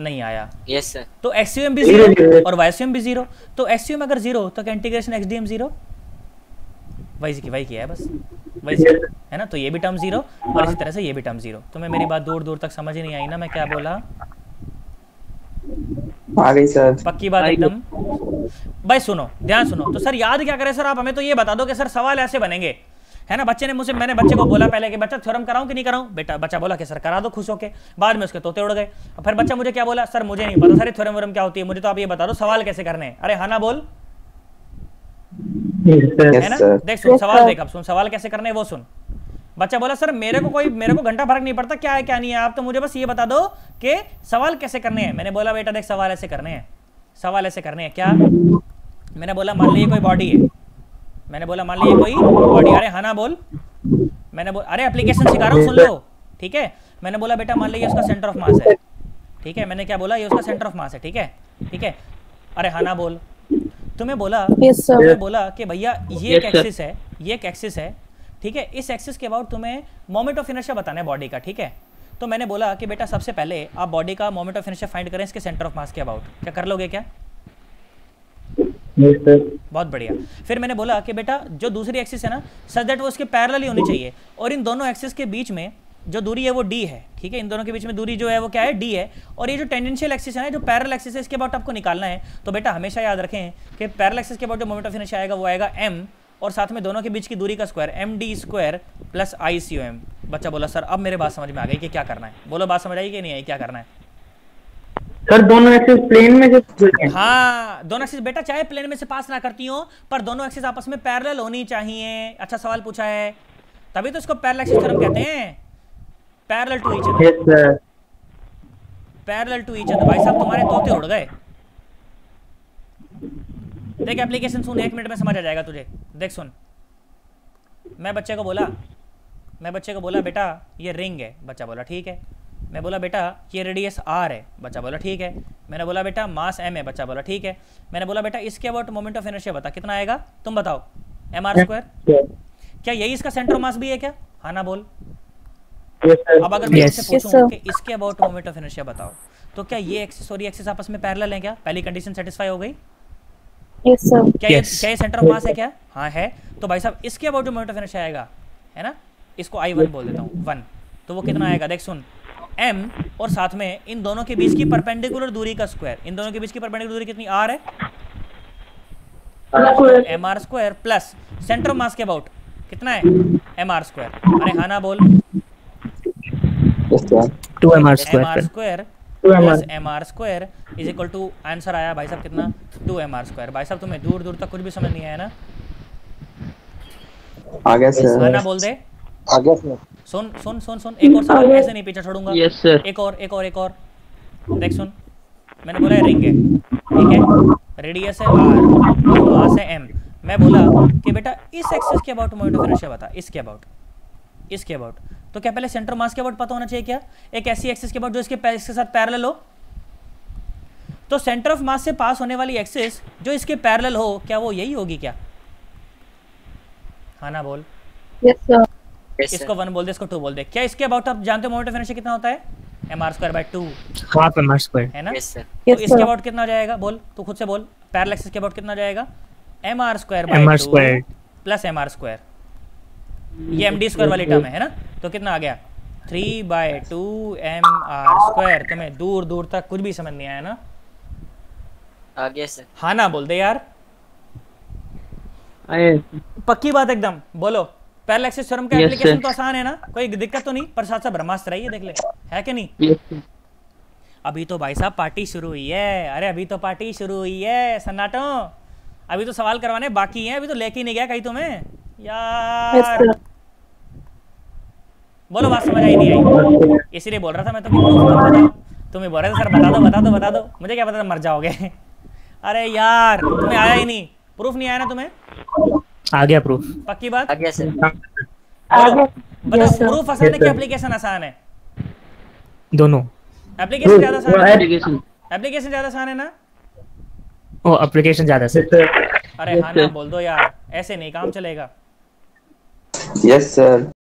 नहीं आया। Yes sir. तो एक्सयूएम भी 0 और वाईसीएम भी 0। तो एक्सयूएम अगर 0 तो क्या इंटीग्रेशन एक्सडीएम 0? वही किया है बस, वही है ना। तो ये भी टर्म 0 और इसी तरह से ये भी टर्म 0। तुम्हें मेरी बात दूर दूर तक समझ ही नहीं आई ना मैं क्या बोला? आ गई सर, पक्की बात एकदम। भाई सुनो, ध्यान सुनो। तो सर याद क्या करें सर? आप हमें तो ये बता दो कि सर सवाल ऐसे बनेंगे, है ना। बच्चे ने मुझसे, मैंने बच्चे को बोला पहले कि बच्चा थ्योरम कराऊं कि नहीं कराऊं? बेटा बच्चा बोला कि सर करा दो, खुश होके। बाद में उसके तोते उड़ गए। फिर बच्चा मुझे क्या बोला? सर मुझे नहीं पता सर थ्योरम वरम क्या होती है, मुझे तो आप ये बता दो सवाल कैसे करने हैं। अरे हाँ ना बोल, है ना। देख सुन सवाल, देख अब सुन सवाल कैसे करने हैं वो सुन। बच्चा बोला सर मेरे को घंटा फर्क नहीं पड़ता क्या है क्या नहीं है, आप तो मुझे बस ये बता दो कि सवाल कैसे करने हैं। मैंने बोला बेटा देख सवाल ऐसे करने हैं, सवाल ऐसे करने हैं। क्या? मैंने बोला मान लीजिए कोई बॉडी है, मैंने बोला मान लीजिए कोई बॉडी। अरे हाँ ना बोल, मैंने बोला अरे एप्लीकेशन सिखा रहा हूँ सुन लो, ठीक है। मैंने बोला बेटा मान लीजिए उसका सेंटर ऑफ मास है, ठीक है। मैंने क्या बोला? ये उसका सेंटर ऑफ मास है, ठीक है, ठीक है। अरे हाँ ना बोल। तुम्हें बोला, तुम्हें बोला कि भैया ये एक एक्सिस है, ये एक एक्सिस है, ठीक है। इस एक्सिस के अबाउट तुम्हें मोमेंट ऑफ इनर्शिया बताना है बॉडी का, ठीक है। तो मैंने बोला कि बेटा सबसे पहले आप बॉडी का मोमेंट ऑफ इनर्शिया फाइंड करें इसके सेंटर ऑफ मास के अबाउट। क्या कर लोगे क्या? बहुत बढ़िया। फिर मैंने बोला कि बेटा जो दूसरी एक्सिस है ना, सच दैट वो उसके पैरेलल ही होनी चाहिए, और इन दोनों एक्सिस के बीच में जो दूरी है वो d है, ठीक है। इन दोनों के बीच में दूरी जो है वो क्या है? d है। और ये जो टेंजेंशियल एक्सिस है ना, जो पैरेलल एक्सिस है, इसके अबाउट आपको निकालना है। तो बेटा हमेशा याद रखें कि पैरेलल एक्सिस के अबाउट जो मोमेंट ऑफ इनर्शिया आएगा वो आएगा m, और साथ में दोनों के बीच की दूरी का square md square plus ICOM। बच्चा बोला सर अब मेरे बात समझ में आ गई कि क्या करना है। बोलो बात समझ आई कि नहीं आई, क्या करना है? सर दोनों एक्सिस प्लेन में से, हाँ दोनों एक्सिस बेटा चाहे प्लेन में से पास ना करती हो, पर दोनों एक्सिस आपस में पैरेलल होनी चाहिए। अच्छा सवाल पूछा है, तभी तो इसको पैरेलल एक्सिस थ्योरम कहते हैं, parallel to each other, parallel to each other. भाई साहब तुम्हारे तोते उड़ गए। देख एप्लीकेशन सुन, 1 मिनट में समझ आ जाएगा तुझे। देख सुन, मैं बच्चे को बोला बेटा ये रिंग है। बच्चा बोला ठीक है। मैं बोला बेटा ये रेडियस r है। बच्चा बोला ठीक है। मैंने बोला बेटा मास m है। बच्चा बोला ठीक है। मैंने बोला बेटा इसके अबाउट मोमेंट ऑफ इनर्शिया बता, कितना आएगा तुम बताओ? mr square. क्या यही इसका सेंटर ऑफ मास भी है क्या? हाँ ना बोल। अब अगर मैं इससे पूछूं कि इसके अबाउट मोमेंट ऑफ इनर्शिया बताओ, तो क्या ये एक्सिस और ये एक्सिस आपस में पैरेलल है क्या? पहली कंडीशन सेटिस्फाई हो गई? Yes sir. क्या ये सेंटर ऑफ मास है क्या? हाँ है। तो भाई साहब इसके अबाउट जो मोमेंट ऑफ इनर्शिया आएगा, है ना, इसको I1 बोल देता हूँ 1, तो वो कितना आएगा? देख सुन, m और साथ में इन दोनों के बीच की परपेंडिकुलर दूरी का स्क्वायर। इन दोनों के बीच की परपेंडिकुलर दूरी कितनी r है, mr square plus centre of मास के अबाउट कितना है mr स्क्वायर। अरे हाँ ना बोल। 2mr square plus mr square is equal to answer आया भाई साहब कितना 2mr स्क्वायर। भाई साहब तुम्हें दूर दूर तक कुछ भी समझ नहीं आया ना? आ गया सर। हाँ ना बोल दे। आ गया सर। सुन सुन सुन सुन एक और सवाल, ऐसे नहीं पीछे छोड़ूंगा। Yes sir. एक और देख सुन, मैंने बोला है रिंग है, ठीक है, रेडियस है r, मास है m। मैं बोला कि बेटा इस एक्सिस के अबाउट मोमेंट ऑफ इनर्शिया बता, इसके अबाउट। तो क्या पहले सेंटर मास के अबाउट पता होना चाहिए क्या? एक ऐसी एक्सिस के अबाउट जो इसके साथ पैरेलल हो। तो सेंटर ऑफ मास से पास होने वाली एक्सिस जो इसके पैरेलल हो, क्या वो यही होगी क्या? हाँ ना बोल। Yes sir. इसको 1 बोल दे, इसको 2 बोल दे। क्या इसके अबाउट आप जानते हो मोमेंट ऑफ इनर्शिया कितना होता है? mr²/2 हाफ mr स्क्वायर है ना? Yes sir. तो इसके अबाउट कितना जाएगा? बोल तू खुद से बोल। पैरेलल एक्सिस के अबाउट कितना जाएगा? mr² plus mr²। ये md² वाली टर्म है ना? तो कितना आ गया 3/2 mr²। तुम्हें दूर दूर तक कुछ भी समझ नहीं आया ना? आ गया सर। हाँ ना बोल दे यार। पक्की बात एकदम बोलो। पैरेलल एक्सिस थ्योरम का एप्लीकेशन तो आसान है ना, कोई दिक्कत तो नहीं, पर साथ साथ ब्रह्मास्त्र है, देख ले है कि नहीं? अभी तो भाई साहब पार्टी शुरू हुई है। अरे अभी तो पार्टी शुरू हुई है सन्नाटो। अभी तो सवाल करवाने बाकी हैं, अभी तो लेके नहीं गया कहीं तुम्हें यार। बोलो बात समझ आई नहीं आई? इसीलिए बोल रहा था मैं तो तुम्हें बोल रहे थे सर बता दो। मुझे क्या पता मर जाओगे। अरे यार तुम्हें आया ही नहीं, प्रूफ नहीं आया ना तुम्हें? आ गया प्रूफ। पक्की बात? आ गया सर। बोलो बताओ, प्रूफ आसान है कि एप्लीकेशन आसान है? दोनों। एप्लीकेशन ज्यादा आसान है। एप्लीकेशन ज्यादा आसान है ना? ओ एप्लीकेशन ज्यादा सर। अरे हाँ ना बोल दो यार, ऐसे नहीं काम चलेगा। Yes sir.